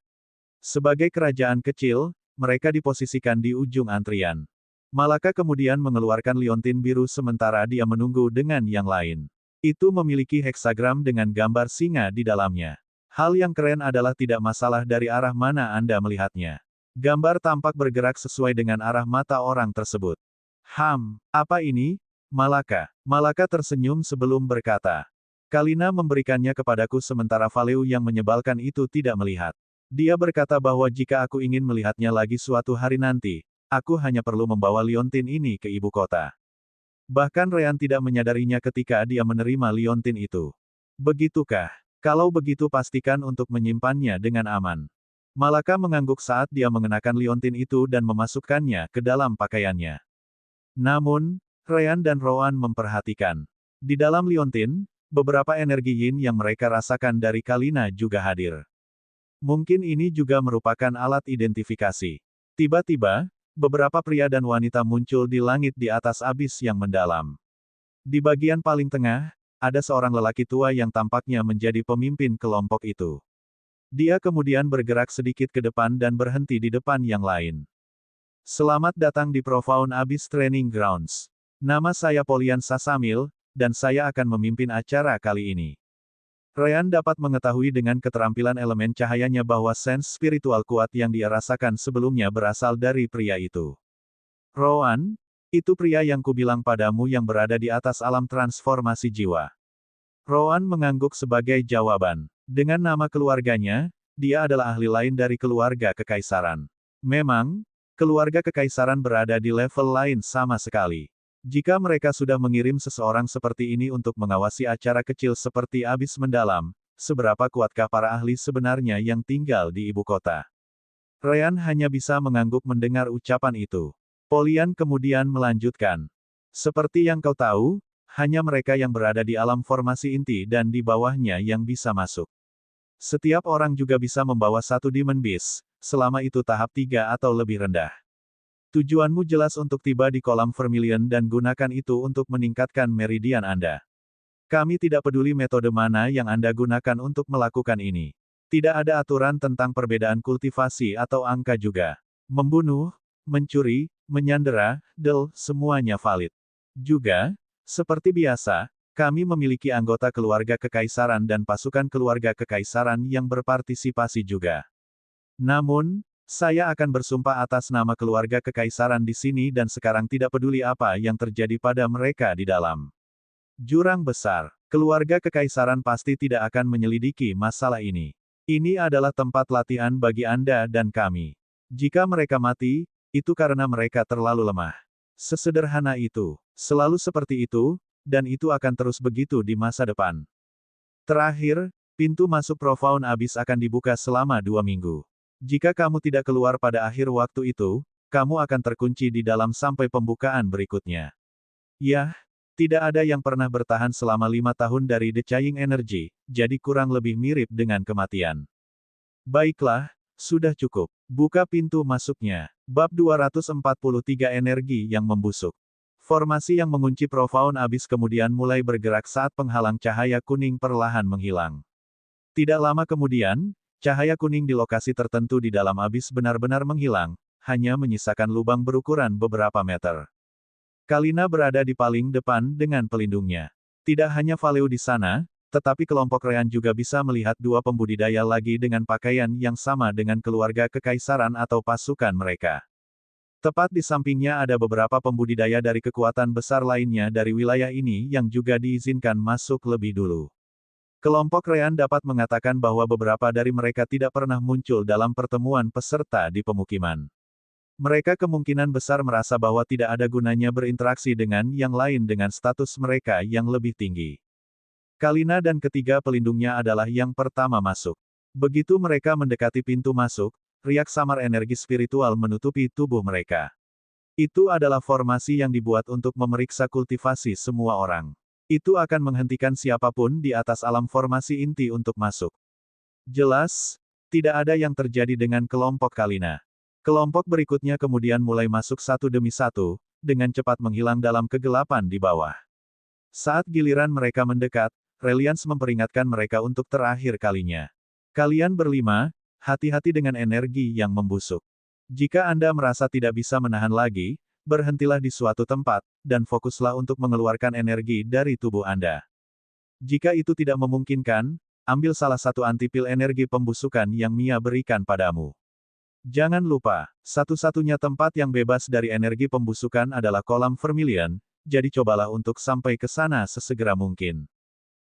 Sebagai kerajaan kecil, mereka diposisikan di ujung antrian. Malaka kemudian mengeluarkan liontin biru sementara dia menunggu dengan yang lain. Itu memiliki heksagram dengan gambar singa di dalamnya. Hal yang keren adalah tidak masalah dari arah mana Anda melihatnya. Gambar tampak bergerak sesuai dengan arah mata orang tersebut. Apa ini? Malaka. Malaka tersenyum sebelum berkata. Kalina memberikannya kepadaku sementara Valeu yang menyebalkan itu tidak melihat. Dia berkata bahwa jika aku ingin melihatnya lagi suatu hari nanti, aku hanya perlu membawa liontin ini ke ibu kota. Bahkan Ryan tidak menyadarinya ketika dia menerima liontin itu. Begitukah? Kalau begitu pastikan untuk menyimpannya dengan aman. Malaka mengangguk saat dia mengenakan liontin itu dan memasukkannya ke dalam pakaiannya. Namun, Ryan dan Rowan memperhatikan. Di dalam liontin, beberapa energi yin yang mereka rasakan dari Kalina juga hadir. Mungkin ini juga merupakan alat identifikasi. Tiba-tiba, beberapa pria dan wanita muncul di langit di atas abis yang mendalam. Di bagian paling tengah, ada seorang lelaki tua yang tampaknya menjadi pemimpin kelompok itu. Dia kemudian bergerak sedikit ke depan dan berhenti di depan yang lain. Selamat datang di Profound Abyss Training Grounds. Nama saya Polian Sasamil, dan saya akan memimpin acara kali ini. Ryan dapat mengetahui dengan keterampilan elemen cahayanya bahwa sense spiritual kuat yang dia rasakan sebelumnya berasal dari pria itu. Rowan, itu pria yang kubilang padamu yang berada di atas alam transformasi jiwa. Rowan mengangguk sebagai jawaban. Dengan nama keluarganya, dia adalah ahli lain dari keluarga kekaisaran. Memang, keluarga kekaisaran berada di level lain sama sekali. Jika mereka sudah mengirim seseorang seperti ini untuk mengawasi acara kecil seperti abis mendalam, seberapa kuatkah para ahli sebenarnya yang tinggal di ibu kota? Ryan hanya bisa mengangguk mendengar ucapan itu. Polian kemudian melanjutkan. Seperti yang kau tahu, hanya mereka yang berada di alam formasi inti dan di bawahnya yang bisa masuk. Setiap orang juga bisa membawa satu Demon Beast, selama itu tahap 3 atau lebih rendah. Tujuanmu jelas untuk tiba di kolam Vermilion dan gunakan itu untuk meningkatkan meridian Anda. Kami tidak peduli metode mana yang Anda gunakan untuk melakukan ini. Tidak ada aturan tentang perbedaan kultivasi atau angka juga. Membunuh, mencuri, menyandera, semuanya valid. Juga, seperti biasa, kami memiliki anggota keluarga kekaisaran dan pasukan keluarga kekaisaran yang berpartisipasi juga. Namun, saya akan bersumpah atas nama keluarga kekaisaran di sini dan sekarang tidak peduli apa yang terjadi pada mereka di dalam jurang besar. Keluarga kekaisaran pasti tidak akan menyelidiki masalah ini. Ini adalah tempat latihan bagi Anda dan kami. Jika mereka mati, itu karena mereka terlalu lemah. Sesederhana itu. Selalu seperti itu, dan itu akan terus begitu di masa depan. Terakhir, pintu masuk Profound Abyss akan dibuka selama 2 minggu. Jika kamu tidak keluar pada akhir waktu itu, kamu akan terkunci di dalam sampai pembukaan berikutnya. Yah, tidak ada yang pernah bertahan selama 5 tahun dari The Chaying Energy, jadi kurang lebih mirip dengan kematian. Baiklah, sudah cukup. Buka pintu masuknya. Bab 243 Energi yang membusuk. Formasi yang mengunci Profound Abyss kemudian mulai bergerak saat penghalang cahaya kuning perlahan menghilang. Tidak lama kemudian, cahaya kuning di lokasi tertentu di dalam abis benar-benar menghilang, hanya menyisakan lubang berukuran beberapa meter. Kalina berada di paling depan dengan pelindungnya. Tidak hanya Valeu di sana, tetapi kelompok Ryan juga bisa melihat 2 pembudidaya lagi dengan pakaian yang sama dengan keluarga kekaisaran atau pasukan mereka. Tepat di sampingnya ada beberapa pembudidaya dari kekuatan besar lainnya dari wilayah ini yang juga diizinkan masuk lebih dulu. Kelompok Ryan dapat mengatakan bahwa beberapa dari mereka tidak pernah muncul dalam pertemuan peserta di pemukiman. Mereka kemungkinan besar merasa bahwa tidak ada gunanya berinteraksi dengan yang lain dengan status mereka yang lebih tinggi. Kalina dan ketiga pelindungnya adalah yang pertama masuk. Begitu mereka mendekati pintu masuk, riak samar energi spiritual menutupi tubuh mereka. Itu adalah formasi yang dibuat untuk memeriksa kultivasi semua orang. Itu akan menghentikan siapapun di atas alam formasi inti untuk masuk. Jelas, tidak ada yang terjadi dengan kelompok Kalina. Kelompok berikutnya kemudian mulai masuk satu demi satu, dengan cepat menghilang dalam kegelapan di bawah. Saat giliran mereka mendekat, Reliance memperingatkan mereka untuk terakhir kalinya. Kalian berlima, hati-hati dengan energi yang membusuk. Jika Anda merasa tidak bisa menahan lagi, berhentilah di suatu tempat, dan fokuslah untuk mengeluarkan energi dari tubuh Anda. Jika itu tidak memungkinkan, ambil salah satu antipil energi pembusukan yang Mia berikan padamu. Jangan lupa, satu-satunya tempat yang bebas dari energi pembusukan adalah kolam Vermilion, jadi cobalah untuk sampai ke sana sesegera mungkin.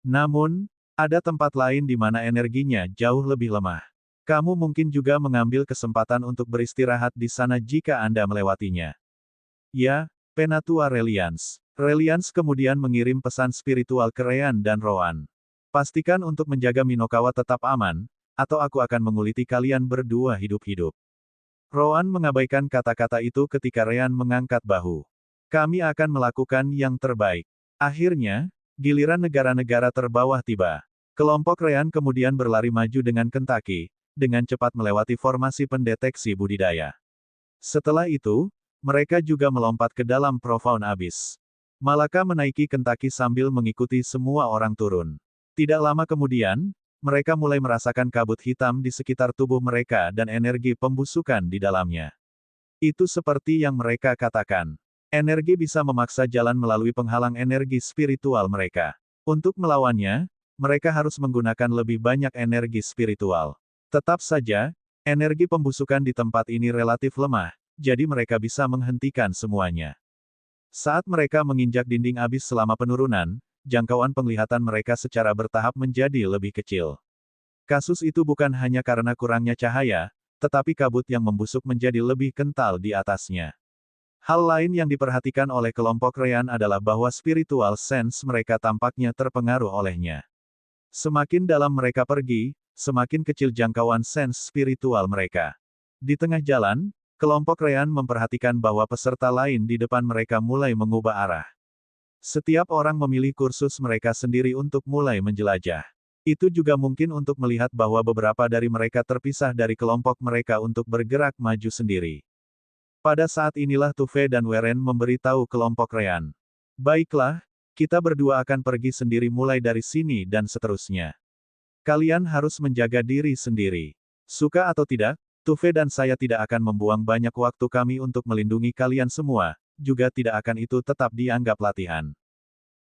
Namun, ada tempat lain di mana energinya jauh lebih lemah. Kamu mungkin juga mengambil kesempatan untuk beristirahat di sana jika Anda melewatinya. Ya, Penatua Reliance. Reliance kemudian mengirim pesan spiritual ke Ryan dan Rowan. Pastikan untuk menjaga Minokawa tetap aman, atau aku akan menguliti kalian berdua hidup-hidup. Rowan mengabaikan kata-kata itu ketika Ryan mengangkat bahu. Kami akan melakukan yang terbaik. Akhirnya, giliran negara-negara terbawah tiba. Kelompok Ryan kemudian berlari maju dengan Kentucky, dengan cepat melewati formasi pendeteksi budidaya. Setelah itu, mereka juga melompat ke dalam Profound Abyss. Malaka menaiki Kentucky sambil mengikuti semua orang turun. Tidak lama kemudian, mereka mulai merasakan kabut hitam di sekitar tubuh mereka dan energi pembusukan di dalamnya. Itu seperti yang mereka katakan. Energi bisa memaksa jalan melalui penghalang energi spiritual mereka. Untuk melawannya, mereka harus menggunakan lebih banyak energi spiritual. Tetap saja, energi pembusukan di tempat ini relatif lemah, jadi mereka bisa menghentikan semuanya. Saat mereka menginjak dinding abis selama penurunan, jangkauan penglihatan mereka secara bertahap menjadi lebih kecil. Kasus itu bukan hanya karena kurangnya cahaya, tetapi kabut yang membusuk menjadi lebih kental di atasnya. Hal lain yang diperhatikan oleh kelompok Ryan adalah bahwa spiritual sense mereka tampaknya terpengaruh olehnya. Semakin dalam mereka pergi, semakin kecil jangkauan sense spiritual mereka. Di tengah jalan, kelompok Ryan memperhatikan bahwa peserta lain di depan mereka mulai mengubah arah. Setiap orang memilih kursus mereka sendiri untuk mulai menjelajah. Itu juga mungkin untuk melihat bahwa beberapa dari mereka terpisah dari kelompok mereka untuk bergerak maju sendiri. Pada saat inilah Tuve dan Weren memberitahu kelompok Ryan. Baiklah, kita berdua akan pergi sendiri mulai dari sini dan seterusnya. Kalian harus menjaga diri sendiri. Suka atau tidak, Tuve dan saya tidak akan membuang banyak waktu kami untuk melindungi kalian semua, juga tidak akan itu tetap dianggap latihan.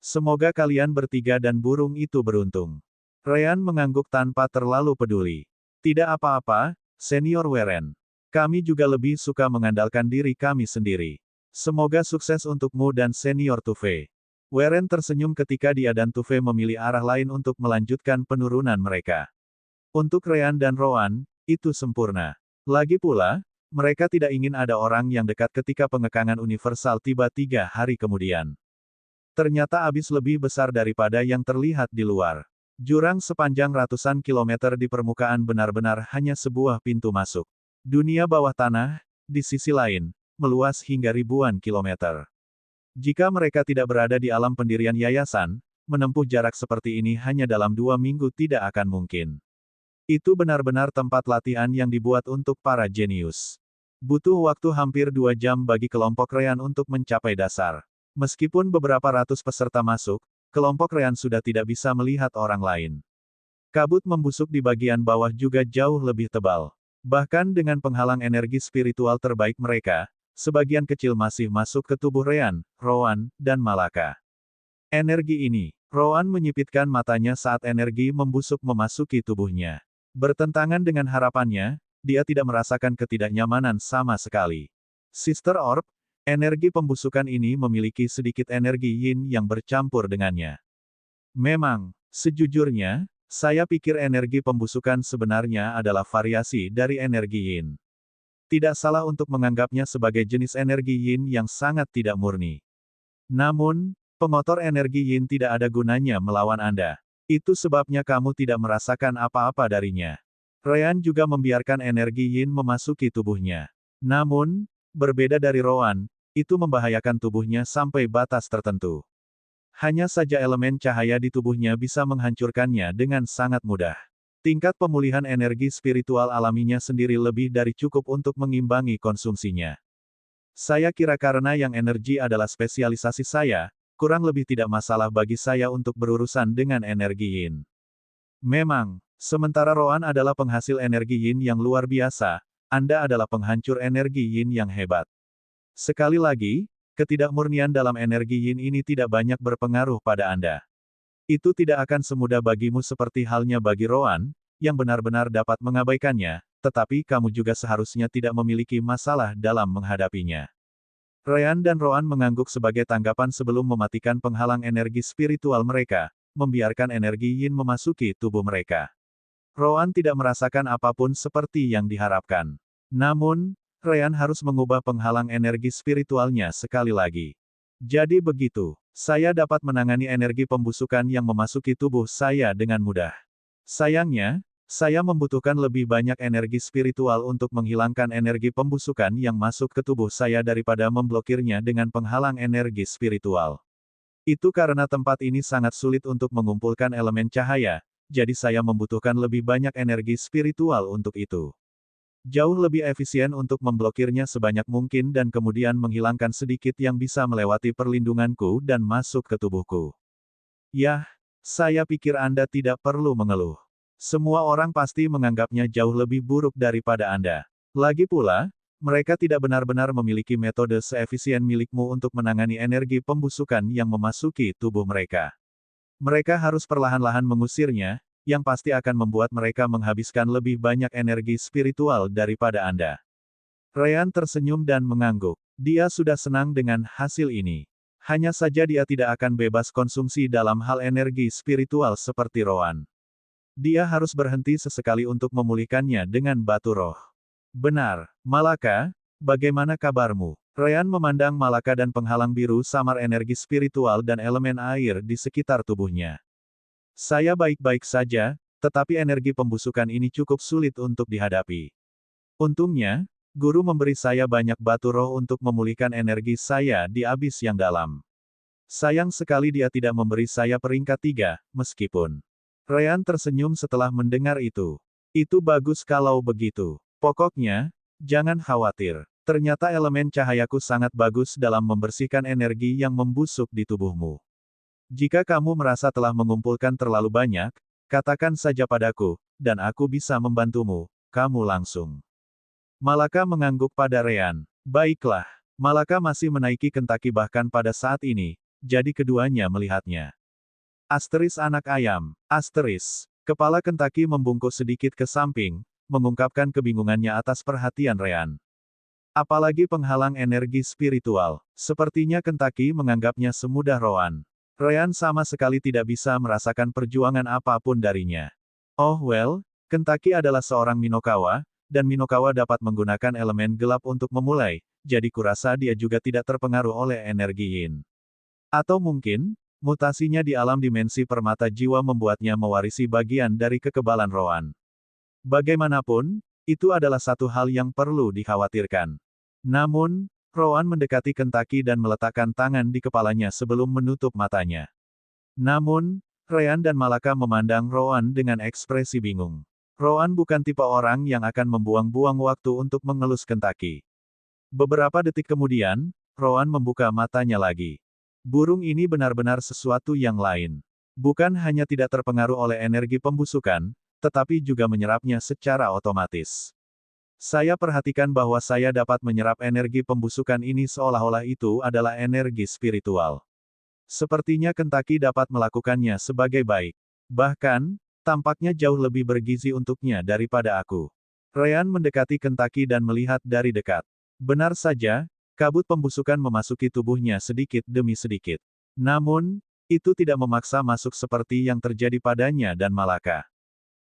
Semoga kalian bertiga dan burung itu beruntung. Ryan mengangguk tanpa terlalu peduli. Tidak apa-apa, Senior Weren. Kami juga lebih suka mengandalkan diri kami sendiri. Semoga sukses untukmu dan Senior Tuve. Weren tersenyum ketika dia dan Tuve memilih arah lain untuk melanjutkan penurunan mereka. Untuk Ryan dan Rowan, itu sempurna. Lagi pula, mereka tidak ingin ada orang yang dekat ketika pengekangan universal tiba 3 hari kemudian. Ternyata abis lebih besar daripada yang terlihat di luar. Jurang sepanjang ratusan kilometer di permukaan benar-benar hanya sebuah pintu masuk. Dunia bawah tanah, di sisi lain, meluas hingga ribuan kilometer. Jika mereka tidak berada di alam pendirian yayasan, menempuh jarak seperti ini hanya dalam 2 minggu tidak akan mungkin. Itu benar-benar tempat latihan yang dibuat untuk para jenius. Butuh waktu hampir 2 jam bagi kelompok Ryan untuk mencapai dasar. Meskipun beberapa ratus peserta masuk, kelompok Ryan sudah tidak bisa melihat orang lain. Kabut membusuk di bagian bawah juga jauh lebih tebal. Bahkan dengan penghalang energi spiritual terbaik mereka, sebagian kecil masih masuk ke tubuh Ryan, Rowan, dan Malaka. Energi ini, Rowan menyipitkan matanya saat energi membusuk memasuki tubuhnya. Bertentangan dengan harapannya, dia tidak merasakan ketidaknyamanan sama sekali. Sister Orb, energi pembusukan ini memiliki sedikit energi yin yang bercampur dengannya. Memang, sejujurnya, saya pikir energi pembusukan sebenarnya adalah variasi dari energi yin. Tidak salah untuk menganggapnya sebagai jenis energi yin yang sangat tidak murni. Namun, pengotor energi yin tidak ada gunanya melawan Anda. Itu sebabnya kamu tidak merasakan apa-apa darinya. Ryan juga membiarkan energi yin memasuki tubuhnya. Namun, berbeda dari Rowan, itu membahayakan tubuhnya sampai batas tertentu. Hanya saja elemen cahaya di tubuhnya bisa menghancurkannya dengan sangat mudah. Tingkat pemulihan energi spiritual alaminya sendiri lebih dari cukup untuk mengimbangi konsumsinya. Saya kira karena yang energi adalah spesialisasi saya, kurang lebih tidak masalah bagi saya untuk berurusan dengan energi yin. Memang, sementara Rowan adalah penghasil energi yin yang luar biasa, Anda adalah penghancur energi yin yang hebat. Sekali lagi, ketidakmurnian dalam energi yin ini tidak banyak berpengaruh pada Anda. Itu tidak akan semudah bagimu seperti halnya bagi Rowan, yang benar-benar dapat mengabaikannya, tetapi kamu juga seharusnya tidak memiliki masalah dalam menghadapinya. Ryan dan Rowan mengangguk sebagai tanggapan sebelum mematikan penghalang energi spiritual mereka, membiarkan energi yin memasuki tubuh mereka. Rowan tidak merasakan apapun seperti yang diharapkan. Namun, Ryan harus mengubah penghalang energi spiritualnya sekali lagi. Jadi begitu, saya dapat menangani energi pembusukan yang memasuki tubuh saya dengan mudah. Sayangnya, saya membutuhkan lebih banyak energi spiritual untuk menghilangkan energi pembusukan yang masuk ke tubuh saya daripada memblokirnya dengan penghalang energi spiritual. Itu karena tempat ini sangat sulit untuk mengumpulkan elemen cahaya, jadi saya membutuhkan lebih banyak energi spiritual untuk itu. Jauh lebih efisien untuk memblokirnya sebanyak mungkin dan kemudian menghilangkan sedikit yang bisa melewati perlindunganku dan masuk ke tubuhku. Yah, saya pikir Anda tidak perlu mengeluh. Semua orang pasti menganggapnya jauh lebih buruk daripada Anda. Lagi pula, mereka tidak benar-benar memiliki metode seefisien milikmu untuk menangani energi pembusukan yang memasuki tubuh mereka. Mereka harus perlahan-lahan mengusirnya, yang pasti akan membuat mereka menghabiskan lebih banyak energi spiritual daripada Anda. Ryan tersenyum dan mengangguk. Dia sudah senang dengan hasil ini. Hanya saja dia tidak akan bebas konsumsi dalam hal energi spiritual seperti Rowan. Dia harus berhenti sesekali untuk memulihkannya dengan batu roh. Benar, Malaka, bagaimana kabarmu? Ryan memandang Malaka dan penghalang biru samar energi spiritual dan elemen air di sekitar tubuhnya. Saya baik-baik saja, tetapi energi pembusukan ini cukup sulit untuk dihadapi. Untungnya, guru memberi saya banyak batu roh untuk memulihkan energi saya di abis yang dalam. Sayang sekali dia tidak memberi saya peringkat 3, meskipun. Ryan tersenyum setelah mendengar itu. Itu bagus kalau begitu. Pokoknya, jangan khawatir. Ternyata elemen cahayaku sangat bagus dalam membersihkan energi yang membusuk di tubuhmu. Jika kamu merasa telah mengumpulkan terlalu banyak, katakan saja padaku, dan aku bisa membantumu, kamu langsung. Malaka mengangguk pada Ryan. Baiklah, Malaka masih menaiki Kentucky bahkan pada saat ini, jadi keduanya melihatnya. Asteris anak ayam, asteris. Kepala Kentucky membungkuk sedikit ke samping, mengungkapkan kebingungannya atas perhatian Ryan. Apalagi penghalang energi spiritual, sepertinya Kentucky menganggapnya semudah Rowan. Ryan sama sekali tidak bisa merasakan perjuangan apapun darinya. Oh well, Kentucky adalah seorang Minokawa, dan Minokawa dapat menggunakan elemen gelap untuk memulai, jadi kurasa dia juga tidak terpengaruh oleh energi yin. Atau mungkin, mutasinya di alam dimensi permata jiwa membuatnya mewarisi bagian dari kekebalan Rowan. Bagaimanapun, itu adalah satu hal yang perlu dikhawatirkan. Namun, Rowan mendekati Kentucky dan meletakkan tangan di kepalanya sebelum menutup matanya. Namun, Ryan dan Malaka memandang Rowan dengan ekspresi bingung. Rowan bukan tipe orang yang akan membuang-buang waktu untuk mengelus Kentucky. Beberapa detik kemudian, Rowan membuka matanya lagi. Burung ini benar-benar sesuatu yang lain. Bukan hanya tidak terpengaruh oleh energi pembusukan, tetapi juga menyerapnya secara otomatis. Saya perhatikan bahwa saya dapat menyerap energi pembusukan ini seolah-olah itu adalah energi spiritual. Sepertinya Kentucky dapat melakukannya sebagai baik. Bahkan, tampaknya jauh lebih bergizi untuknya daripada aku. Ryan mendekati Kentucky dan melihat dari dekat. Benar saja, kabut pembusukan memasuki tubuhnya sedikit demi sedikit. Namun, itu tidak memaksa masuk seperti yang terjadi padanya dan Malaka.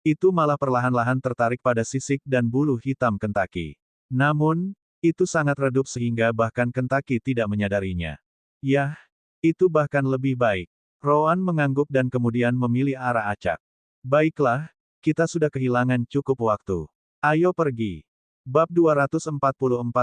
Itu malah perlahan-lahan tertarik pada sisik dan bulu hitam Kentucky. Namun, itu sangat redup sehingga bahkan Kentucky tidak menyadarinya. Yah, itu bahkan lebih baik. Rowan mengangguk dan kemudian memilih arah acak. Baiklah, kita sudah kehilangan cukup waktu. Ayo pergi. Bab 244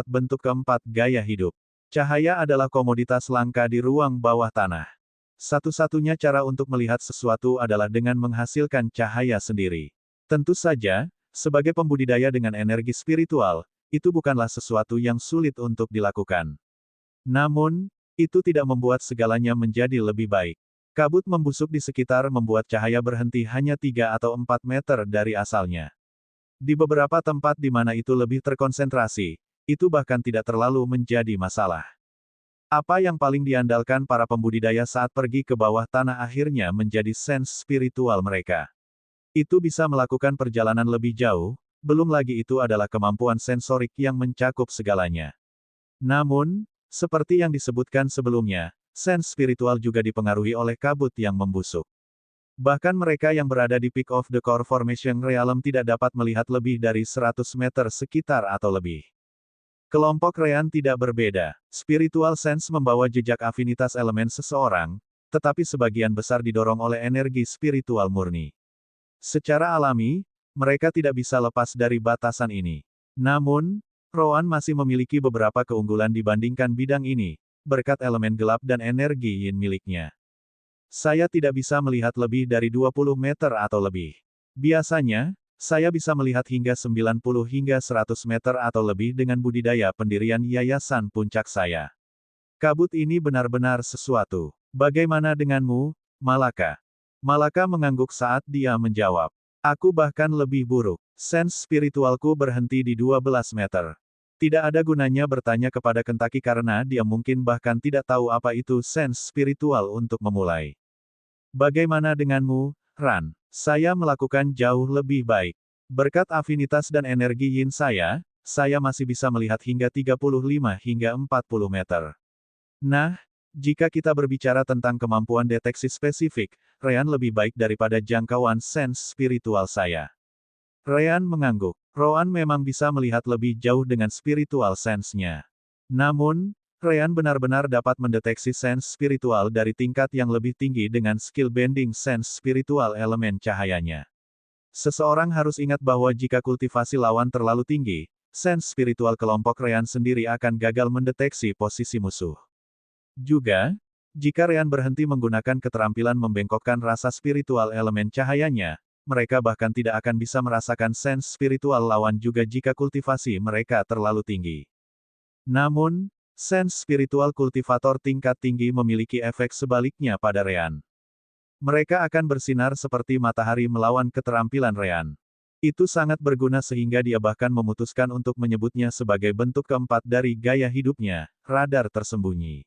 Bentuk keempat Gaya Hidup. Cahaya adalah komoditas langka di ruang bawah tanah. Satu-satunya cara untuk melihat sesuatu adalah dengan menghasilkan cahaya sendiri. Tentu saja, sebagai pembudidaya dengan energi spiritual, itu bukanlah sesuatu yang sulit untuk dilakukan. Namun, itu tidak membuat segalanya menjadi lebih baik. Kabut membusuk di sekitar membuat cahaya berhenti hanya 3 atau 4 meter dari asalnya. Di beberapa tempat di mana itu lebih terkonsentrasi, itu bahkan tidak terlalu menjadi masalah. Apa yang paling diandalkan para pembudidaya saat pergi ke bawah tanah akhirnya menjadi sense spiritual mereka. Itu bisa melakukan perjalanan lebih jauh, belum lagi itu adalah kemampuan sensorik yang mencakup segalanya. Namun, seperti yang disebutkan sebelumnya, sense spiritual juga dipengaruhi oleh kabut yang membusuk. Bahkan mereka yang berada di peak of the core formation realm tidak dapat melihat lebih dari 100 meter sekitar atau lebih. Kelompok Rean tidak berbeda. Spiritual sense membawa jejak afinitas elemen seseorang, tetapi sebagian besar didorong oleh energi spiritual murni. Secara alami, mereka tidak bisa lepas dari batasan ini. Namun, Rowan masih memiliki beberapa keunggulan dibandingkan bidang ini, berkat elemen gelap dan energi yin miliknya. Saya tidak bisa melihat lebih dari 20 meter atau lebih. Biasanya, saya bisa melihat hingga 90 hingga 100 meter atau lebih dengan budidaya pendirian yayasan puncak saya. Kabut ini benar-benar sesuatu. Bagaimana denganmu, Malaka? Malaka mengangguk saat dia menjawab. Aku bahkan lebih buruk. Sense spiritualku berhenti di 12 meter. Tidak ada gunanya bertanya kepada Kentucky karena dia mungkin bahkan tidak tahu apa itu sense spiritual untuk memulai. Bagaimana denganmu, Ran? Saya melakukan jauh lebih baik. Berkat afinitas dan energi yin saya masih bisa melihat hingga 35 hingga 40 meter. Nah, jika kita berbicara tentang kemampuan deteksi spesifik, Ryan lebih baik daripada jangkauan sense spiritual saya. Ryan mengangguk. Rowan memang bisa melihat lebih jauh dengan spiritual sense-nya. Namun, Ryan benar-benar dapat mendeteksi sense spiritual dari tingkat yang lebih tinggi dengan skill bending sense spiritual elemen cahayanya. Seseorang harus ingat bahwa jika kultivasi lawan terlalu tinggi, sense spiritual kelompok Ryan sendiri akan gagal mendeteksi posisi musuh. Juga, jika Ryan berhenti menggunakan keterampilan membengkokkan rasa spiritual elemen cahayanya, mereka bahkan tidak akan bisa merasakan sense spiritual lawan juga jika kultivasi mereka terlalu tinggi. Namun, sense spiritual kultivator tingkat tinggi memiliki efek sebaliknya pada Ryan. Mereka akan bersinar seperti matahari melawan keterampilan Ryan. Itu sangat berguna sehingga dia bahkan memutuskan untuk menyebutnya sebagai bentuk keempat dari gaya hidupnya, radar tersembunyi.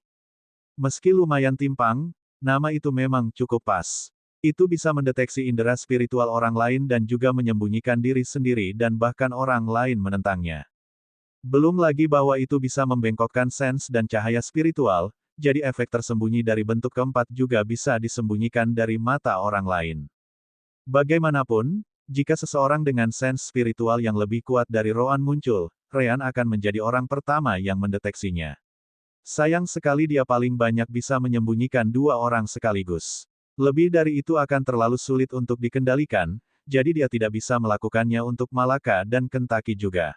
Meski lumayan timpang, nama itu memang cukup pas. Itu bisa mendeteksi indera spiritual orang lain dan juga menyembunyikan diri sendiri dan bahkan orang lain menentangnya. Belum lagi bahwa itu bisa membengkokkan sense dan cahaya spiritual, jadi efek tersembunyi dari bentuk keempat juga bisa disembunyikan dari mata orang lain. Bagaimanapun, jika seseorang dengan sense spiritual yang lebih kuat dari Rowan muncul, Ryan akan menjadi orang pertama yang mendeteksinya. Sayang sekali dia paling banyak bisa menyembunyikan dua orang sekaligus. Lebih dari itu akan terlalu sulit untuk dikendalikan, jadi dia tidak bisa melakukannya untuk Malaka dan Kentucky juga.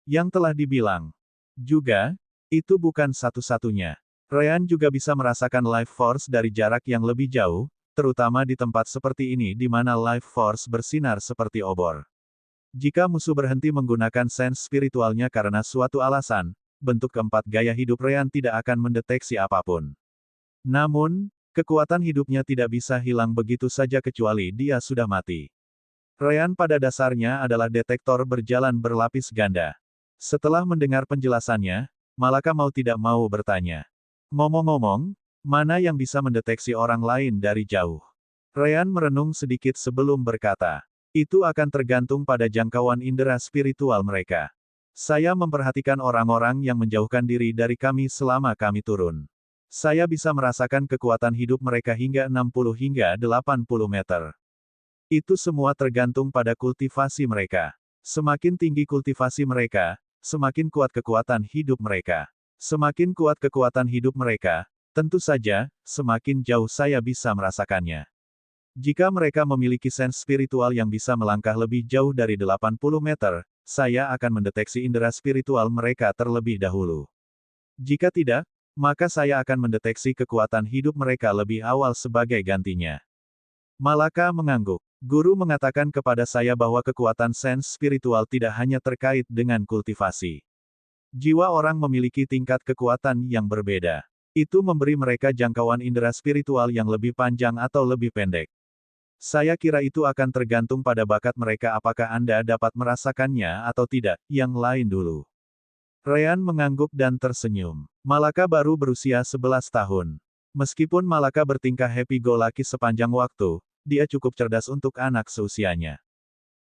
Yang telah dibilang. Juga, itu bukan satu-satunya. Ryan juga bisa merasakan life force dari jarak yang lebih jauh, terutama di tempat seperti ini di mana life force bersinar seperti obor. Jika musuh berhenti menggunakan sense spiritualnya karena suatu alasan, bentuk keempat gaya hidup Ryan tidak akan mendeteksi apapun. Namun, kekuatan hidupnya tidak bisa hilang begitu saja kecuali dia sudah mati. Ryan pada dasarnya adalah detektor berjalan berlapis ganda. Setelah mendengar penjelasannya, Malaka mau tidak mau bertanya. Ngomong-ngomong, mana yang bisa mendeteksi orang lain dari jauh? Ryan merenung sedikit sebelum berkata. Itu akan tergantung pada jangkauan indera spiritual mereka. Saya memperhatikan orang-orang yang menjauhkan diri dari kami selama kami turun. Saya bisa merasakan kekuatan hidup mereka hingga 60 hingga 80 meter. Itu semua tergantung pada kultivasi mereka. Semakin tinggi kultivasi mereka, semakin kuat kekuatan hidup mereka. Semakin kuat kekuatan hidup mereka, tentu saja, semakin jauh saya bisa merasakannya. Jika mereka memiliki sense spiritual yang bisa melangkah lebih jauh dari 80 meter, saya akan mendeteksi indera spiritual mereka terlebih dahulu. Jika tidak, maka saya akan mendeteksi kekuatan hidup mereka lebih awal sebagai gantinya. Malaka mengangguk. Guru mengatakan kepada saya bahwa kekuatan sense spiritual tidak hanya terkait dengan kultivasi. Jiwa orang memiliki tingkat kekuatan yang berbeda. Itu memberi mereka jangkauan indera spiritual yang lebih panjang atau lebih pendek. Saya kira itu akan tergantung pada bakat mereka apakah Anda dapat merasakannya atau tidak, yang lain dulu. Ryan mengangguk dan tersenyum. Malaka baru berusia 11 tahun. Meskipun Malaka bertingkah happy-go-lucky sepanjang waktu, dia cukup cerdas untuk anak seusianya.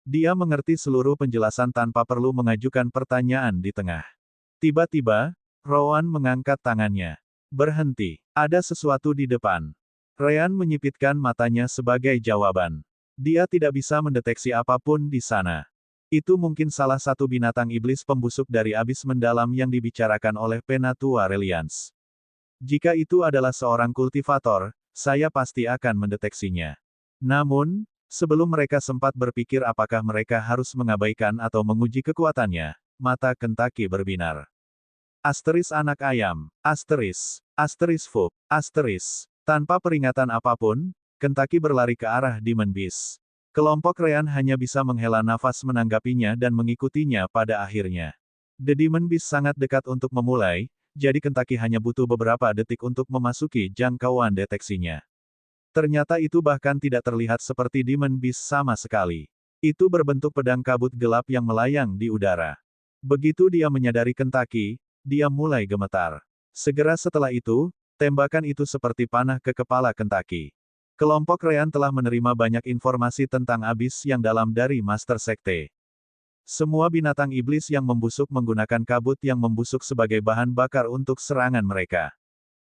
Dia mengerti seluruh penjelasan tanpa perlu mengajukan pertanyaan di tengah. Tiba-tiba, Rowan mengangkat tangannya. Berhenti. Ada sesuatu di depan. Ryan menyipitkan matanya sebagai jawaban. Dia tidak bisa mendeteksi apapun di sana. Itu mungkin salah satu binatang iblis pembusuk dari abis mendalam yang dibicarakan oleh Penatua Reliance. Jika itu adalah seorang kultivator, saya pasti akan mendeteksinya. Namun, sebelum mereka sempat berpikir apakah mereka harus mengabaikan atau menguji kekuatannya, mata Kentucky berbinar. Asteris anak ayam, asteris Fup, asteris. Tanpa peringatan apapun, Kentucky berlari ke arah Demon Beast. Kelompok Ryan hanya bisa menghela nafas menanggapinya dan mengikutinya pada akhirnya. The Demon Beast sangat dekat untuk memulai, jadi Kentucky hanya butuh beberapa detik untuk memasuki jangkauan deteksinya. Ternyata itu bahkan tidak terlihat seperti Demon Beast sama sekali. Itu berbentuk pedang kabut gelap yang melayang di udara. Begitu dia menyadari Kentucky, dia mulai gemetar. Segera setelah itu, tembakan itu seperti panah ke kepala Kentucky. Kelompok Ryan telah menerima banyak informasi tentang abis yang dalam dari Master Sekte. Semua binatang iblis yang membusuk menggunakan kabut yang membusuk sebagai bahan bakar untuk serangan mereka.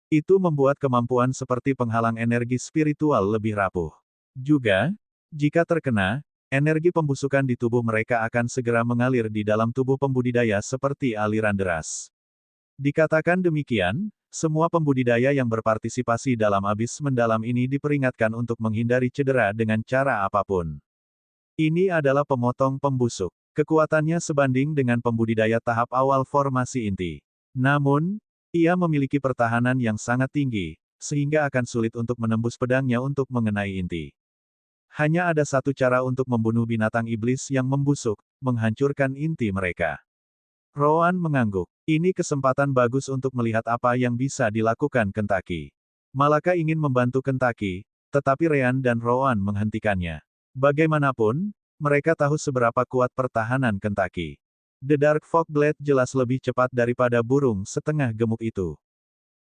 Itu membuat kemampuan seperti penghalang energi spiritual lebih rapuh. Juga, jika terkena, energi pembusukan di tubuh mereka akan segera mengalir di dalam tubuh pembudidaya seperti aliran deras. Dikatakan demikian, semua pembudidaya yang berpartisipasi dalam abis mendalam ini diperingatkan untuk menghindari cedera dengan cara apapun. Ini adalah pemotong pembusuk. Kekuatannya sebanding dengan pembudidaya tahap awal formasi inti. Namun, ia memiliki pertahanan yang sangat tinggi, sehingga akan sulit untuk menembus pedangnya untuk mengenai inti. Hanya ada satu cara untuk membunuh binatang iblis yang membusuk, menghancurkan inti mereka. Rowan mengangguk. Ini kesempatan bagus untuk melihat apa yang bisa dilakukan Kentucky. Malaka ingin membantu Kentucky, tetapi Ryan dan Rowan menghentikannya. Bagaimanapun, mereka tahu seberapa kuat pertahanan Kentucky. The Dark Fog Blade jelas lebih cepat daripada burung setengah gemuk itu.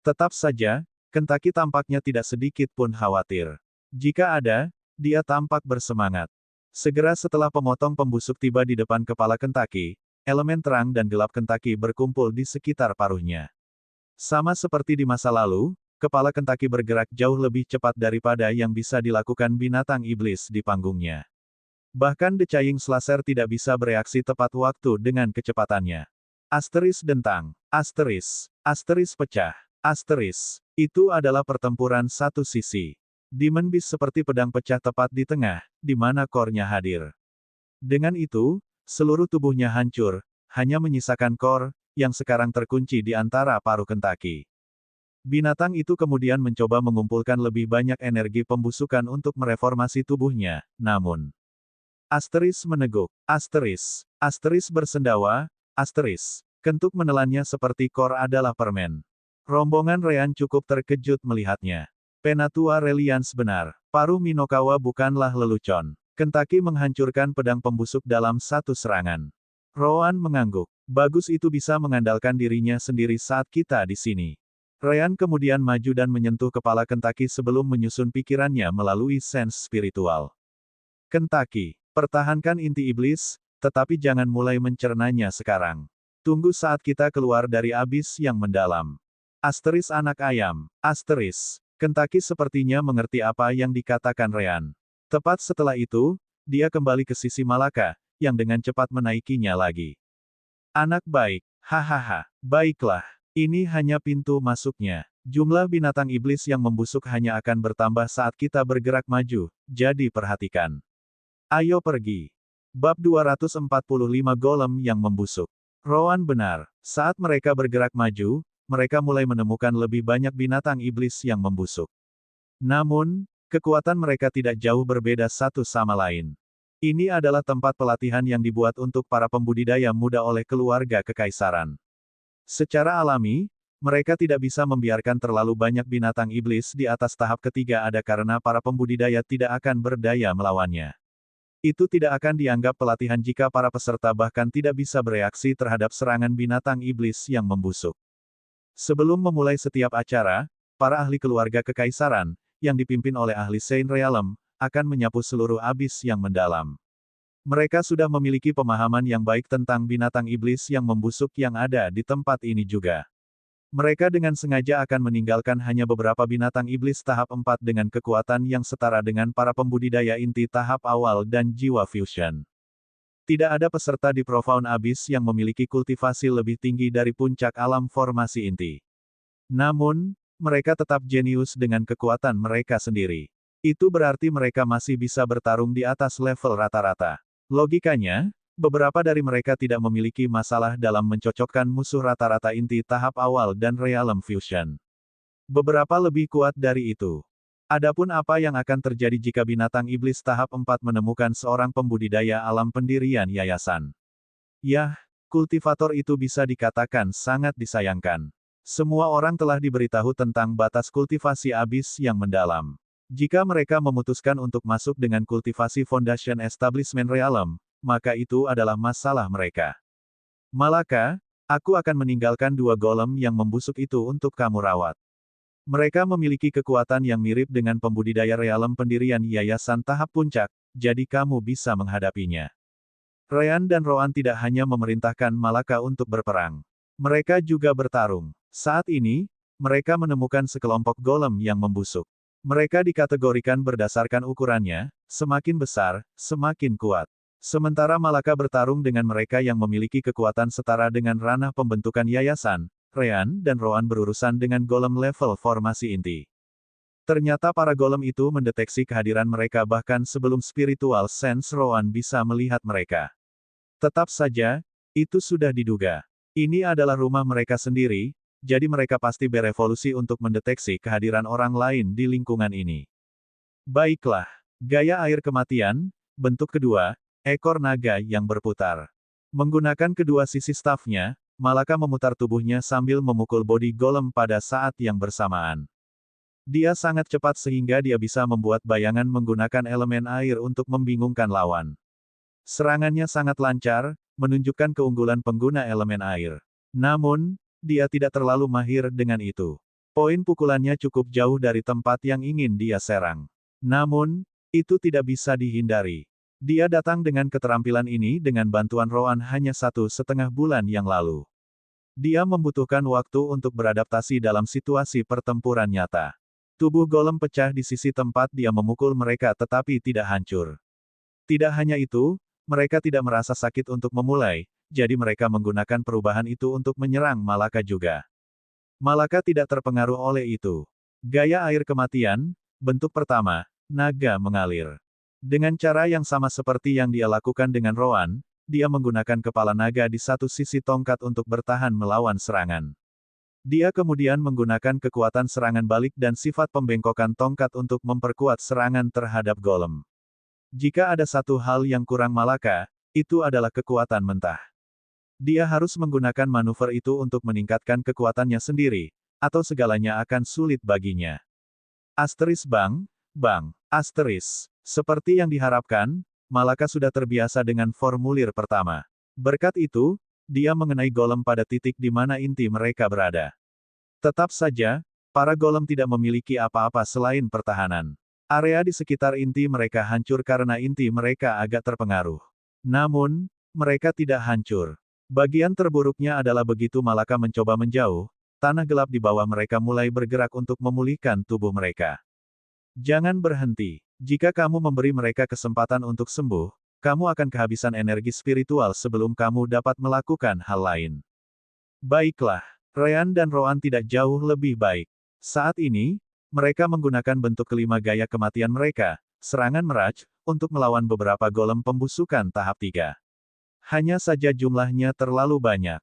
Tetap saja, Kentucky tampaknya tidak sedikit pun khawatir. Jika ada, dia tampak bersemangat. Segera setelah pemotong pembusuk tiba di depan kepala Kentucky, elemen terang dan gelap Kentucky berkumpul di sekitar paruhnya. Sama seperti di masa lalu, kepala Kentucky bergerak jauh lebih cepat daripada yang bisa dilakukan binatang iblis di panggungnya. Bahkan The Caying Slasher tidak bisa bereaksi tepat waktu dengan kecepatannya. Asteris dentang. Asteris pecah. Asteris. Itu adalah pertempuran satu sisi. Demon Beast seperti pedang pecah tepat di tengah, di mana core-nya hadir. Dengan itu, seluruh tubuhnya hancur, hanya menyisakan core, yang sekarang terkunci di antara paruh Kentucky. Binatang itu kemudian mencoba mengumpulkan lebih banyak energi pembusukan untuk mereformasi tubuhnya, namun... Asteris meneguk. Asteris bersendawa. Asteris. Kentut menelannya seperti core adalah permen. Rombongan Ryan cukup terkejut melihatnya. Penatua Reliance benar. Paruh Minokawa bukanlah lelucon. Kentucky menghancurkan pedang pembusuk dalam satu serangan. Rowan mengangguk. Bagus itu bisa mengandalkan dirinya sendiri saat kita di sini. Ryan kemudian maju dan menyentuh kepala Kentucky sebelum menyusun pikirannya melalui sense spiritual. Kentucky, pertahankan inti iblis, tetapi jangan mulai mencernanya sekarang. Tunggu saat kita keluar dari abis yang mendalam. Asteris anak ayam. Asteris. Kentucky sepertinya mengerti apa yang dikatakan Ryan. Tepat setelah itu, dia kembali ke sisi Malaka, yang dengan cepat menaikinya lagi. Anak baik, hahaha. Baiklah, ini hanya pintu masuknya. Jumlah binatang iblis yang membusuk hanya akan bertambah saat kita bergerak maju, jadi perhatikan. Ayo pergi. Bab 245 Golem yang membusuk. Rowan benar, saat mereka bergerak maju, mereka mulai menemukan lebih banyak binatang iblis yang membusuk. Namun, kekuatan mereka tidak jauh berbeda satu sama lain. Ini adalah tempat pelatihan yang dibuat untuk para pembudidaya muda oleh keluarga kekaisaran. Secara alami, mereka tidak bisa membiarkan terlalu banyak binatang iblis di atas tahap ketiga ada karena para pembudidaya tidak akan berdaya melawannya. Itu tidak akan dianggap pelatihan jika para peserta bahkan tidak bisa bereaksi terhadap serangan binatang iblis yang membusuk. Sebelum memulai setiap acara, para ahli keluarga kekaisaran, yang dipimpin oleh ahli Saint Realm, akan menyapu seluruh abis yang mendalam. Mereka sudah memiliki pemahaman yang baik tentang binatang iblis yang membusuk yang ada di tempat ini juga. Mereka dengan sengaja akan meninggalkan hanya beberapa binatang iblis tahap 4 dengan kekuatan yang setara dengan para pembudidaya inti tahap awal dan jiwa fusion. Tidak ada peserta di Profound Abyss yang memiliki kultivasi lebih tinggi dari puncak alam formasi inti. Namun, mereka tetap jenius dengan kekuatan mereka sendiri. Itu berarti mereka masih bisa bertarung di atas level rata-rata. Logikanya, beberapa dari mereka tidak memiliki masalah dalam mencocokkan musuh rata-rata inti tahap awal dan Realm Fusion. Beberapa lebih kuat dari itu. Adapun apa yang akan terjadi jika binatang iblis tahap 4 menemukan seorang pembudidaya alam pendirian yayasan? Yah, kultivator itu bisa dikatakan sangat disayangkan. Semua orang telah diberitahu tentang batas kultivasi abis yang mendalam. Jika mereka memutuskan untuk masuk dengan kultivasi Foundation Establishment Realm, maka itu adalah masalah mereka. Malaka, aku akan meninggalkan 2 golem yang membusuk itu untuk kamu rawat. Mereka memiliki kekuatan yang mirip dengan pembudidaya realem pendirian yayasan tahap puncak, jadi kamu bisa menghadapinya. Ryan dan Roan tidak hanya memerintahkan Malaka untuk berperang. Mereka juga bertarung. Saat ini, mereka menemukan sekelompok golem yang membusuk. Mereka dikategorikan berdasarkan ukurannya, semakin besar, semakin kuat. Sementara Malaka bertarung dengan mereka yang memiliki kekuatan setara dengan ranah pembentukan yayasan, Ryan dan Roan berurusan dengan golem level formasi inti. Ternyata para golem itu mendeteksi kehadiran mereka bahkan sebelum spiritual sense Roan bisa melihat mereka. Tetap saja, itu sudah diduga. Ini adalah rumah mereka sendiri, jadi mereka pasti berevolusi untuk mendeteksi kehadiran orang lain di lingkungan ini. Baiklah, gaya air kematian, bentuk kedua, ekor naga yang berputar. Menggunakan kedua sisi stafnya, Malaka memutar tubuhnya sambil memukul bodi golem pada saat yang bersamaan. Dia sangat cepat sehingga dia bisa membuat bayangan menggunakan elemen air untuk membingungkan lawan. Serangannya sangat lancar, menunjukkan keunggulan pengguna elemen air. Namun, dia tidak terlalu mahir dengan itu. Poin pukulannya cukup jauh dari tempat yang ingin dia serang. Namun, itu tidak bisa dihindari. Dia datang dengan keterampilan ini dengan bantuan Roan hanya 1,5 bulan yang lalu. Dia membutuhkan waktu untuk beradaptasi dalam situasi pertempuran nyata. Tubuh golem pecah di sisi tempat dia memukul mereka tetapi tidak hancur. Tidak hanya itu, mereka tidak merasa sakit untuk memulai, jadi mereka menggunakan perubahan itu untuk menyerang Malaka juga. Malaka tidak terpengaruh oleh itu. Gaya air kematian, bentuk pertama, naga mengalir. Dengan cara yang sama seperti yang dia lakukan dengan Roan, dia menggunakan kepala naga di satu sisi tongkat untuk bertahan melawan serangan. Dia kemudian menggunakan kekuatan serangan balik dan sifat pembengkokan tongkat untuk memperkuat serangan terhadap golem. Jika ada satu hal yang kurang Malaka, itu adalah kekuatan mentah. Dia harus menggunakan manuver itu untuk meningkatkan kekuatannya sendiri, atau segalanya akan sulit baginya. Asteris bang, asteris. Seperti yang diharapkan, Malaka sudah terbiasa dengan formulir pertama. Berkat itu, dia mengenai golem pada titik di mana inti mereka berada. Tetap saja, para golem tidak memiliki apa-apa selain pertahanan. Area di sekitar inti mereka hancur karena inti mereka agak terpengaruh. Namun, mereka tidak hancur. Bagian terburuknya adalah begitu Malaka mencoba menjauh, tanah gelap di bawah mereka mulai bergerak untuk memulihkan tubuh mereka. Jangan berhenti. Jika kamu memberi mereka kesempatan untuk sembuh, kamu akan kehabisan energi spiritual sebelum kamu dapat melakukan hal lain. Baiklah, Ryan dan Roan tidak jauh lebih baik. Saat ini, mereka menggunakan bentuk kelima gaya kematian mereka, serangan meraj, untuk melawan beberapa golem pembusukan tahap 3. Hanya saja jumlahnya terlalu banyak.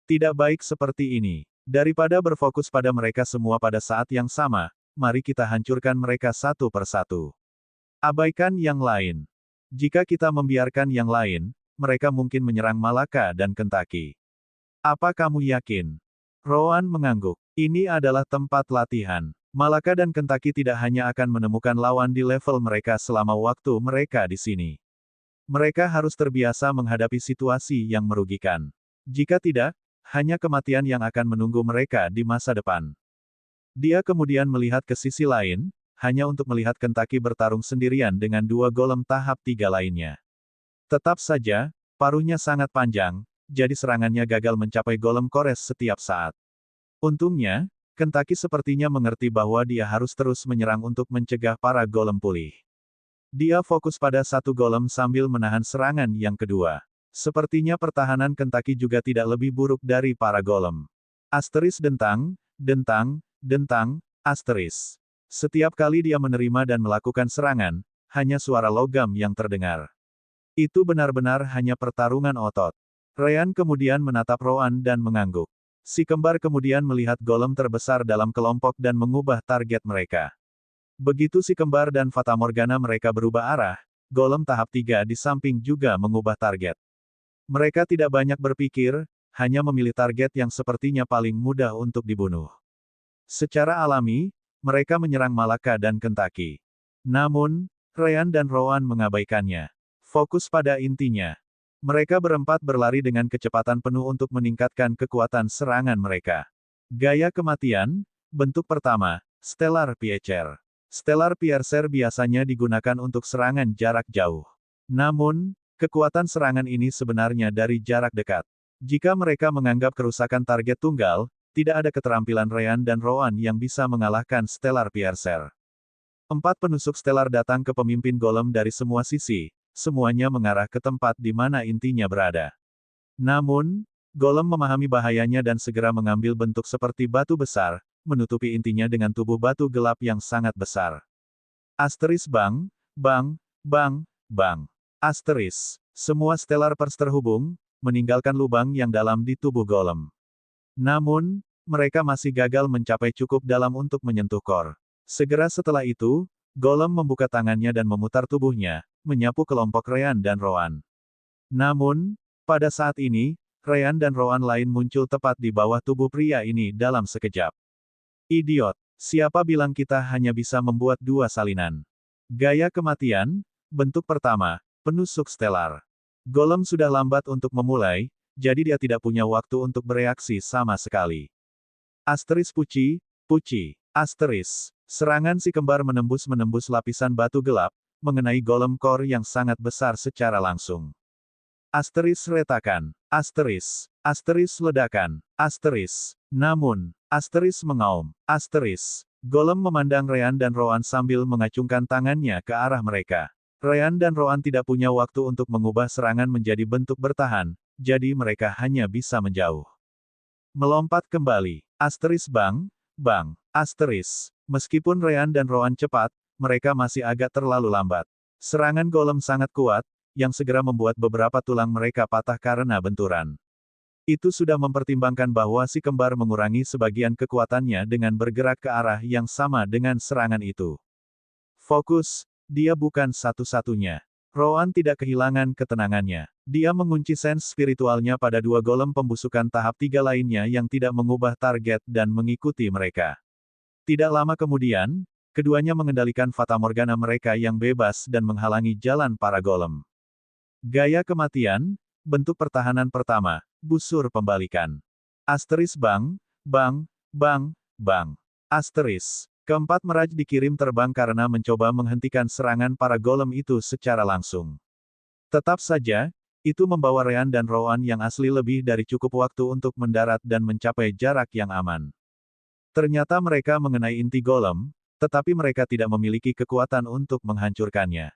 Tidak baik seperti ini. Daripada berfokus pada mereka semua pada saat yang sama, mari kita hancurkan mereka satu persatu. Abaikan yang lain. Jika kita membiarkan yang lain, mereka mungkin menyerang Malaka dan Kentucky. Apa kamu yakin? Roan mengangguk. Ini adalah tempat latihan. Malaka dan Kentucky tidak hanya akan menemukan lawan di level mereka selama waktu mereka di sini. Mereka harus terbiasa menghadapi situasi yang merugikan. Jika tidak, hanya kematian yang akan menunggu mereka di masa depan. Dia kemudian melihat ke sisi lain, hanya untuk melihat Kentucky bertarung sendirian dengan dua golem tahap 3 lainnya. Tetap saja, paruhnya sangat panjang, jadi serangannya gagal mencapai golem kores setiap saat. Untungnya, Kentucky sepertinya mengerti bahwa dia harus terus menyerang untuk mencegah para golem pulih. Dia fokus pada satu golem sambil menahan serangan yang kedua. Sepertinya pertahanan Kentucky juga tidak lebih buruk dari para golem. Asteris dentang, dentang, dentang, asteris. Setiap kali dia menerima dan melakukan serangan, hanya suara logam yang terdengar. Itu benar-benar hanya pertarungan otot. Ryan kemudian menatap Roan dan mengangguk. Si kembar kemudian melihat golem terbesar dalam kelompok dan mengubah target mereka. Begitu si kembar dan Fata Morgana mereka berubah arah, golem tahap 3 di samping juga mengubah target. Mereka tidak banyak berpikir, hanya memilih target yang sepertinya paling mudah untuk dibunuh. Secara alami, mereka menyerang Malaka dan Kentucky. Namun, Ryan dan Roan mengabaikannya. Fokus pada intinya. Mereka berempat berlari dengan kecepatan penuh untuk meningkatkan kekuatan serangan mereka. Gaya kematian, bentuk pertama, Stellar Piercer. Stellar Piercer biasanya digunakan untuk serangan jarak jauh. Namun, kekuatan serangan ini sebenarnya dari jarak dekat. Jika mereka menganggap kerusakan target tunggal, tidak ada keterampilan Ryan dan Roan yang bisa mengalahkan Stellar Piercer. 4 penusuk Stellar datang ke pemimpin golem dari semua sisi, semuanya mengarah ke tempat di mana intinya berada. Namun, golem memahami bahayanya dan segera mengambil bentuk seperti batu besar, menutupi intinya dengan tubuh batu gelap yang sangat besar. Asteris bang, bang, bang, bang. Asteris. Semua Stellar Pers terhubung, meninggalkan lubang yang dalam di tubuh golem. Namun, mereka masih gagal mencapai cukup dalam untuk menyentuh core. Segera setelah itu, golem membuka tangannya dan memutar tubuhnya, menyapu kelompok Ryan dan Roan. Namun, pada saat ini, Ryan dan Roan lain muncul tepat di bawah tubuh pria ini dalam sekejap. Idiot, siapa bilang kita hanya bisa membuat dua salinan? Gaya kematian, bentuk pertama, penusuk Stellar. Golem sudah lambat untuk memulai, jadi dia tidak punya waktu untuk bereaksi sama sekali. Asteris puci, puci, asteris. Serangan si kembar menembus lapisan batu gelap, mengenai golem core yang sangat besar secara langsung. Asteris retakan, asteris, asteris ledakan, asteris. Namun, asteris mengaum, asteris. Golem memandang Ryan dan Roan sambil mengacungkan tangannya ke arah mereka. Ryan dan Roan tidak punya waktu untuk mengubah serangan menjadi bentuk bertahan, jadi mereka hanya bisa menjauh. Melompat kembali. Asteris bang, bang, asteris. Meskipun Ryan dan Roan cepat, mereka masih agak terlalu lambat. Serangan golem sangat kuat, yang segera membuat beberapa tulang mereka patah karena benturan. Itu sudah mempertimbangkan bahwa si kembar mengurangi sebagian kekuatannya dengan bergerak ke arah yang sama dengan serangan itu. Fokus, dia bukan satu-satunya. Roan tidak kehilangan ketenangannya. Dia mengunci sense spiritualnya pada dua golem pembusukan tahap 3 lainnya yang tidak mengubah target dan mengikuti mereka. Tidak lama kemudian, keduanya mengendalikan Fata Morgana mereka yang bebas dan menghalangi jalan para golem. Gaya kematian, bentuk pertahanan pertama, busur pembalikan. Asteris bang, bang, bang, bang. Asteris. Keempat meraj dikirim terbang karena mencoba menghentikan serangan para golem itu secara langsung. Tetap saja, itu membawa Ryan dan Roan yang asli lebih dari cukup waktu untuk mendarat dan mencapai jarak yang aman. Ternyata mereka mengenai inti golem, tetapi mereka tidak memiliki kekuatan untuk menghancurkannya.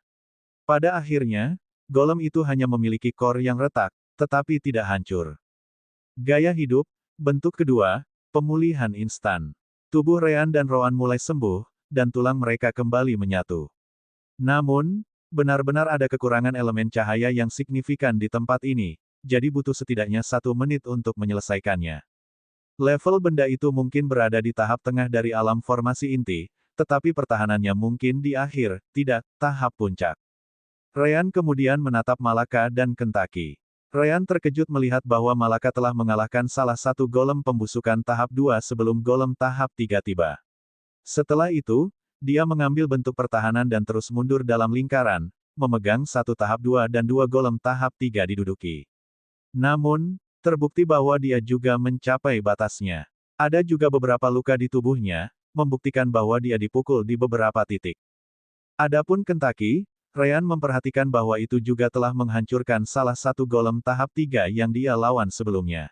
Pada akhirnya, golem itu hanya memiliki core yang retak, tetapi tidak hancur. Gaya hidup, bentuk kedua, pemulihan instan. Tubuh Ryan dan Rowan mulai sembuh, dan tulang mereka kembali menyatu. Namun, benar-benar ada kekurangan elemen cahaya yang signifikan di tempat ini, jadi butuh setidaknya 1 menit untuk menyelesaikannya. Level benda itu mungkin berada di tahap tengah dari alam formasi inti, tetapi pertahanannya mungkin di akhir, tidak, tahap puncak. Ryan kemudian menatap Malaka dan Kentucky. Ryan terkejut melihat bahwa Malaka telah mengalahkan salah satu golem pembusukan tahap 2 sebelum golem tahap 3 tiba. Setelah itu, dia mengambil bentuk pertahanan dan terus mundur dalam lingkaran, memegang satu tahap 2 dan 2 golem tahap 3 diduduki. Namun, terbukti bahwa dia juga mencapai batasnya. Ada juga beberapa luka di tubuhnya, membuktikan bahwa dia dipukul di beberapa titik. Adapun Kentucky, Ryan memperhatikan bahwa itu juga telah menghancurkan salah satu golem tahap 3 yang dia lawan sebelumnya.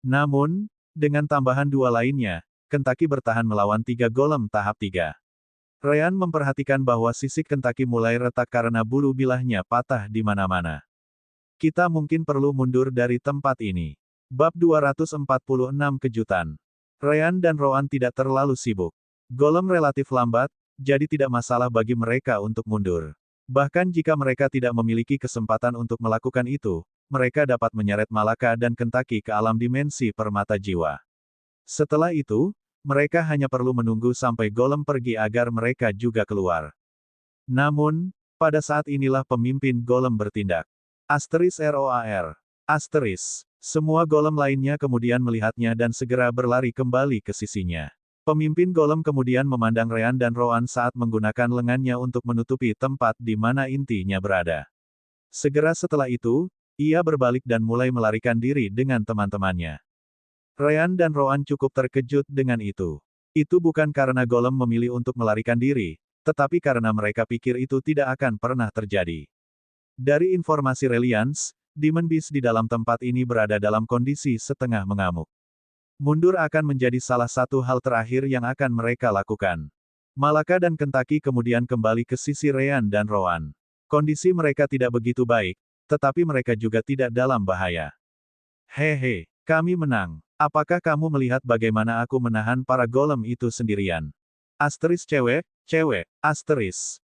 Namun, dengan tambahan 2 lainnya, Kentucky bertahan melawan 3 golem tahap 3. Ryan memperhatikan bahwa sisik Kentucky mulai retak karena bulu bilahnya patah di mana-mana. Kita mungkin perlu mundur dari tempat ini. Bab 246 Kejutan. Ryan dan Rowan tidak terlalu sibuk. Golem relatif lambat, jadi tidak masalah bagi mereka untuk mundur. Bahkan jika mereka tidak memiliki kesempatan untuk melakukan itu, mereka dapat menyeret Malaka dan Kentucky ke alam dimensi permata jiwa. Setelah itu, mereka hanya perlu menunggu sampai golem pergi agar mereka juga keluar. Namun, pada saat inilah pemimpin golem bertindak. *ROAR. Semua golem lainnya kemudian melihatnya dan segera berlari kembali ke sisinya. Pemimpin golem kemudian memandang Ryan dan Rowan saat menggunakan lengannya untuk menutupi tempat di mana intinya berada. Segera setelah itu, ia berbalik dan mulai melarikan diri dengan teman-temannya. Ryan dan Rowan cukup terkejut dengan itu. Itu bukan karena golem memilih untuk melarikan diri, tetapi karena mereka pikir itu tidak akan pernah terjadi. Dari informasi Reliance, Demon Beast di dalam tempat ini berada dalam kondisi setengah mengamuk. Mundur akan menjadi salah satu hal terakhir yang akan mereka lakukan. Malaka dan Kentucky kemudian kembali ke sisi Ryan dan Rowan. Kondisi mereka tidak begitu baik, tetapi mereka juga tidak dalam bahaya. Hehe, kami menang. Apakah kamu melihat bagaimana aku menahan para golem itu sendirian? Cewek.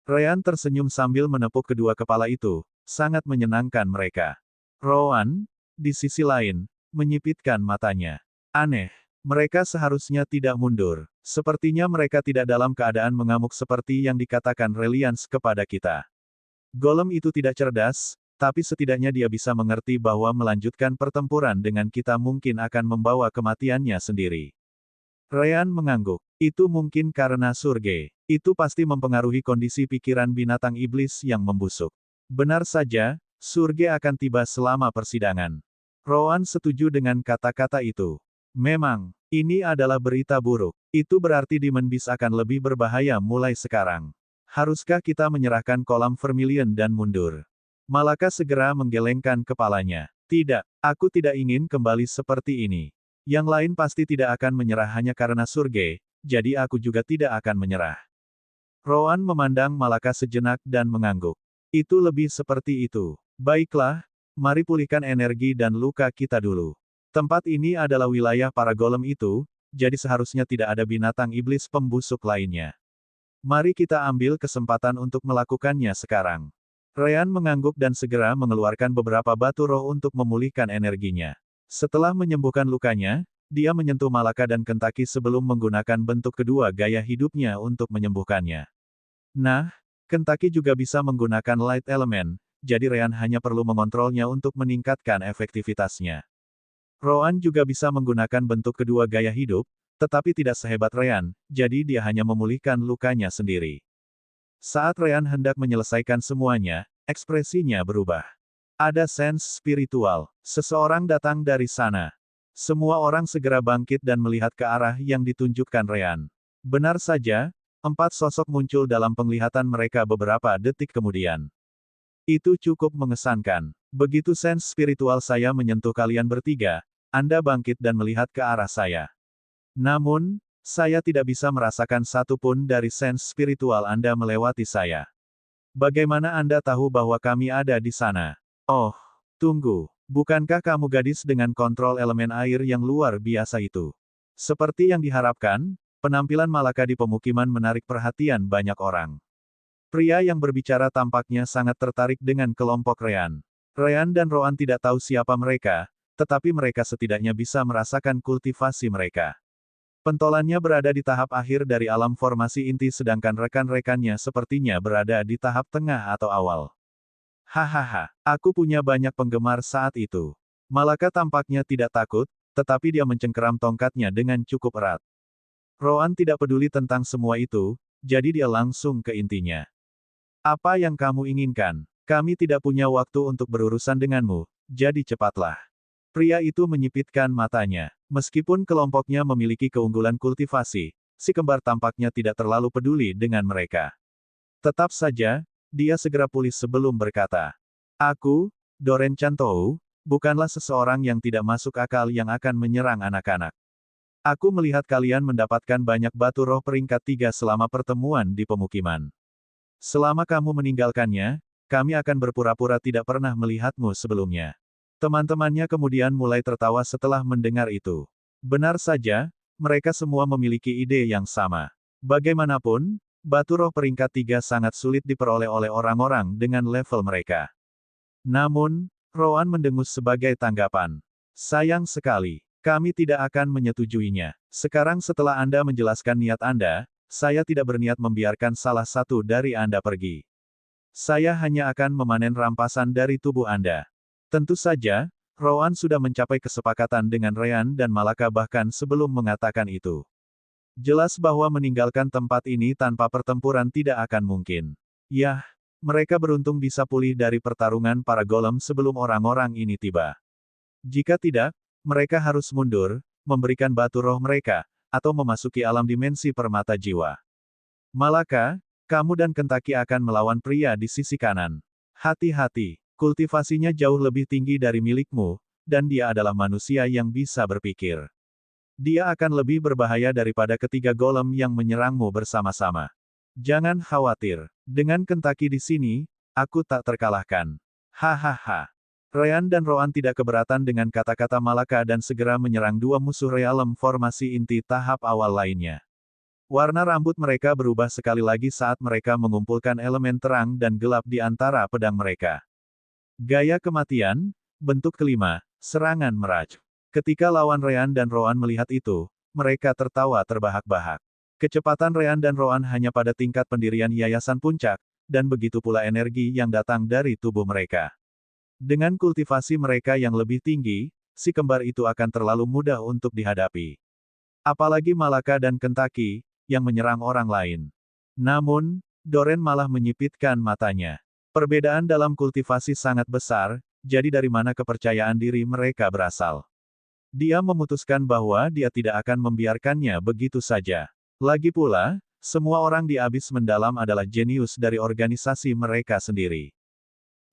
Ryan tersenyum sambil menepuk kedua kepala itu, sangat menyenangkan mereka. Rowan, di sisi lain, menyipitkan matanya. Aneh, mereka seharusnya tidak mundur. Sepertinya mereka tidak dalam keadaan mengamuk seperti yang dikatakan Reliance kepada kita. Golem itu tidak cerdas, tapi setidaknya dia bisa mengerti bahwa melanjutkan pertempuran dengan kita mungkin akan membawa kematiannya sendiri. Ryan mengangguk. Itu mungkin karena surge. Itu pasti mempengaruhi kondisi pikiran binatang iblis yang membusuk. Benar saja, surge akan tiba selama persidangan. Rowan setuju dengan kata-kata itu. Memang, ini adalah berita buruk. Itu berarti Demon Beast akan lebih berbahaya mulai sekarang. Haruskah kita menyerahkan kolam Vermilion dan mundur? Malaka segera menggelengkan kepalanya. Tidak, aku tidak ingin kembali seperti ini. Yang lain pasti tidak akan menyerah hanya karena surge, jadi aku juga tidak akan menyerah. Rowan memandang Malaka sejenak dan mengangguk. Itu lebih seperti itu. Baiklah, mari pulihkan energi dan luka kita dulu. Tempat ini adalah wilayah para golem itu, jadi seharusnya tidak ada binatang iblis pembusuk lainnya. Mari kita ambil kesempatan untuk melakukannya sekarang. Ryan mengangguk dan segera mengeluarkan beberapa batu roh untuk memulihkan energinya. Setelah menyembuhkan lukanya, dia menyentuh Malaka dan Kentucky sebelum menggunakan bentuk kedua gaya hidupnya untuk menyembuhkannya. Nah, Kentucky juga bisa menggunakan light element, jadi Ryan hanya perlu mengontrolnya untuk meningkatkan efektivitasnya. Rowan juga bisa menggunakan bentuk kedua gaya hidup, tetapi tidak sehebat Ryan, jadi dia hanya memulihkan lukanya sendiri. Saat Ryan hendak menyelesaikan semuanya, ekspresinya berubah. Ada sense spiritual. Seseorang datang dari sana. Semua orang segera bangkit dan melihat ke arah yang ditunjukkan Ryan. Benar saja, 4 sosok muncul dalam penglihatan mereka beberapa detik kemudian. Itu cukup mengesankan. Begitu sense spiritual saya menyentuh kalian bertiga, Anda bangkit dan melihat ke arah saya. Namun, saya tidak bisa merasakan satu pun dari sense spiritual Anda melewati saya. Bagaimana Anda tahu bahwa kami ada di sana? Oh, tunggu. Bukankah kamu gadis dengan kontrol elemen air yang luar biasa itu? Seperti yang diharapkan, penampilan Malaka di pemukiman menarik perhatian banyak orang. Pria yang berbicara tampaknya sangat tertarik dengan kelompok Ryan. Ryan dan Roan tidak tahu siapa mereka, tetapi mereka setidaknya bisa merasakan kultivasi mereka. Pentolannya berada di tahap akhir dari alam formasi inti sedangkan rekan-rekannya sepertinya berada di tahap tengah atau awal. Hahaha, aku punya banyak penggemar saat itu. Malaka tampaknya tidak takut, tetapi dia mencengkeram tongkatnya dengan cukup erat. Roan tidak peduli tentang semua itu, jadi dia langsung ke intinya. Apa yang kamu inginkan? Kami tidak punya waktu untuk berurusan denganmu, jadi cepatlah. Pria itu menyipitkan matanya. Meskipun kelompoknya memiliki keunggulan kultivasi, si kembar tampaknya tidak terlalu peduli dengan mereka. Tetap saja, dia segera pulih sebelum berkata. Aku, Doren Chantou, bukanlah seseorang yang tidak masuk akal yang akan menyerang anak-anak. Aku melihat kalian mendapatkan banyak batu roh peringkat 3 selama pertemuan di pemukiman. Selama kamu meninggalkannya, kami akan berpura-pura tidak pernah melihatmu sebelumnya. Teman-temannya kemudian mulai tertawa setelah mendengar itu. Benar saja, mereka semua memiliki ide yang sama. Bagaimanapun, batu roh peringkat 3 sangat sulit diperoleh oleh orang-orang dengan level mereka. Namun, Roan mendengus sebagai tanggapan. Sayang sekali, kami tidak akan menyetujuinya. Sekarang setelah Anda menjelaskan niat Anda, saya tidak berniat membiarkan salah satu dari Anda pergi. Saya hanya akan memanen rampasan dari tubuh Anda. Tentu saja, Roan sudah mencapai kesepakatan dengan Ryan dan Malaka bahkan sebelum mengatakan itu. Jelas bahwa meninggalkan tempat ini tanpa pertempuran tidak akan mungkin. Yah, mereka beruntung bisa pulih dari pertarungan para golem sebelum orang-orang ini tiba. Jika tidak, mereka harus mundur, memberikan batu roh mereka, atau memasuki alam dimensi permata jiwa. Malaka, kamu dan Kentaki akan melawan pria di sisi kanan. Hati-hati. Kultivasinya jauh lebih tinggi dari milikmu, dan dia adalah manusia yang bisa berpikir. Dia akan lebih berbahaya daripada ketiga golem yang menyerangmu bersama-sama. Jangan khawatir, dengan Kentaki di sini, aku tak terkalahkan. Hahaha. Ryan dan Roan tidak keberatan dengan kata-kata Malaka dan segera menyerang dua musuh realem formasi inti tahap awal lainnya. Warna rambut mereka berubah sekali lagi saat mereka mengumpulkan elemen terang dan gelap di antara pedang mereka. Gaya kematian, bentuk kelima, serangan meraj. Ketika lawan Ryan dan Roan melihat itu, mereka tertawa terbahak-bahak. Kecepatan Ryan dan Roan hanya pada tingkat pendirian Yayasan Puncak, dan begitu pula energi yang datang dari tubuh mereka. Dengan kultivasi mereka yang lebih tinggi, si kembar itu akan terlalu mudah untuk dihadapi. Apalagi Malaka dan Kentaki, yang menyerang orang lain. Namun, Doren malah menyipitkan matanya. Perbedaan dalam kultivasi sangat besar, jadi dari mana kepercayaan diri mereka berasal. Dia memutuskan bahwa dia tidak akan membiarkannya begitu saja. Lagi pula, semua orang di Abis Mendalam adalah jenius dari organisasi mereka sendiri.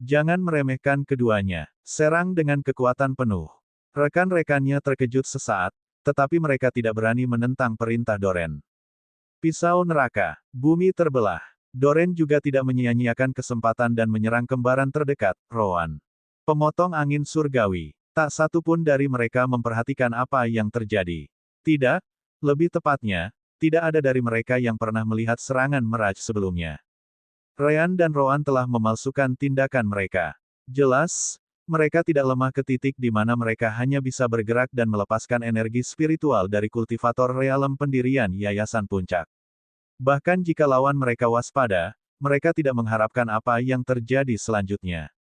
Jangan meremehkan keduanya. Serang dengan kekuatan penuh. Rekan-rekannya terkejut sesaat, tetapi mereka tidak berani menentang perintah Doren. Pisau neraka, bumi terbelah. Doren juga tidak menyia-nyiakan kesempatan dan menyerang kembaran terdekat, Roan. Pemotong angin surgawi. Tak satu pun dari mereka memperhatikan apa yang terjadi. Tidak, lebih tepatnya, tidak ada dari mereka yang pernah melihat serangan meraj sebelumnya. Ryan dan Roan telah memalsukan tindakan mereka. Jelas, mereka tidak lemah ke titik di mana mereka hanya bisa bergerak dan melepaskan energi spiritual dari kultivator realem pendirian Yayasan Puncak. Bahkan jika lawan mereka waspada, mereka tidak mengharapkan apa yang terjadi selanjutnya.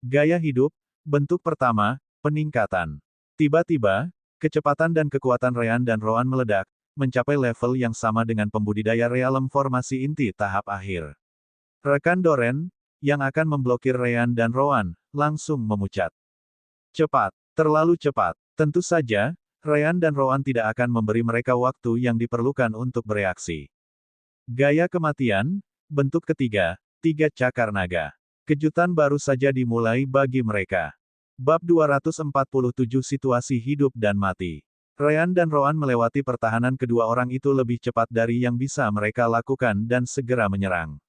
Gaya hidup, bentuk pertama, peningkatan. Tiba-tiba, kecepatan dan kekuatan Ryan dan Roan meledak, mencapai level yang sama dengan pembudidaya realem formasi inti tahap akhir. Rekan Doren, yang akan memblokir Ryan dan Roan, langsung memucat. Cepat, terlalu cepat. Tentu saja, Ryan dan Roan tidak akan memberi mereka waktu yang diperlukan untuk bereaksi. Gaya kematian, bentuk ketiga, 3 cakar naga. Kejutan baru saja dimulai bagi mereka. Bab 247 Situasi Hidup dan Mati. Ryan dan Roan melewati pertahanan kedua orang itu lebih cepat dari yang bisa mereka lakukan dan segera menyerang.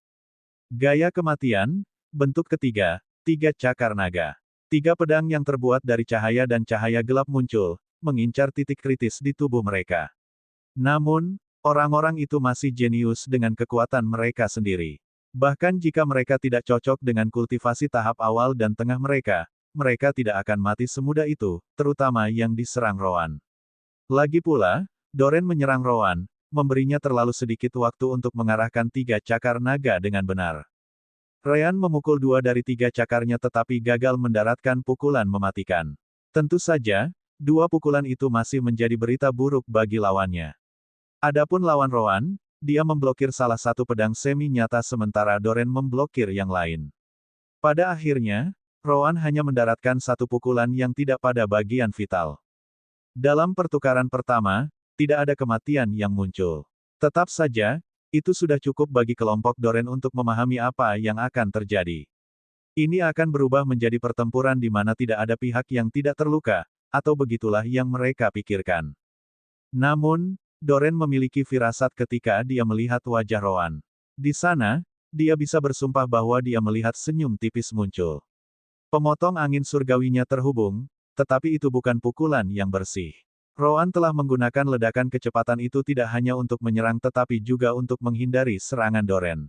Gaya kematian, bentuk ketiga, 3 cakar naga. 3 pedang yang terbuat dari cahaya dan cahaya gelap muncul, mengincar titik kritis di tubuh mereka. Namun, orang-orang itu masih jenius dengan kekuatan mereka sendiri. Bahkan jika mereka tidak cocok dengan kultivasi tahap awal dan tengah mereka tidak akan mati semudah itu, terutama yang diserang Roan. Lagi pula, Doran menyerang Roan, memberinya terlalu sedikit waktu untuk mengarahkan 3 cakar naga dengan benar. Ryan memukul 2 dari 3 cakarnya tetapi gagal mendaratkan pukulan mematikan. Tentu saja, 2 pukulan itu masih menjadi berita buruk bagi lawannya. Adapun lawan Roan, dia memblokir salah satu pedang semi nyata sementara Doran memblokir yang lain. Pada akhirnya, Roan hanya mendaratkan satu pukulan yang tidak pada bagian vital. Dalam pertukaran pertama, tidak ada kematian yang muncul. Tetap saja, itu sudah cukup bagi kelompok Doran untuk memahami apa yang akan terjadi. Ini akan berubah menjadi pertempuran di mana tidak ada pihak yang tidak terluka, atau begitulah yang mereka pikirkan. Namun, Doran memiliki firasat ketika dia melihat wajah Roan. Di sana, dia bisa bersumpah bahwa dia melihat senyum tipis muncul. Pemotong angin surgawinya terhubung, tetapi itu bukan pukulan yang bersih. Roan telah menggunakan ledakan kecepatan itu tidak hanya untuk menyerang tetapi juga untuk menghindari serangan Doran.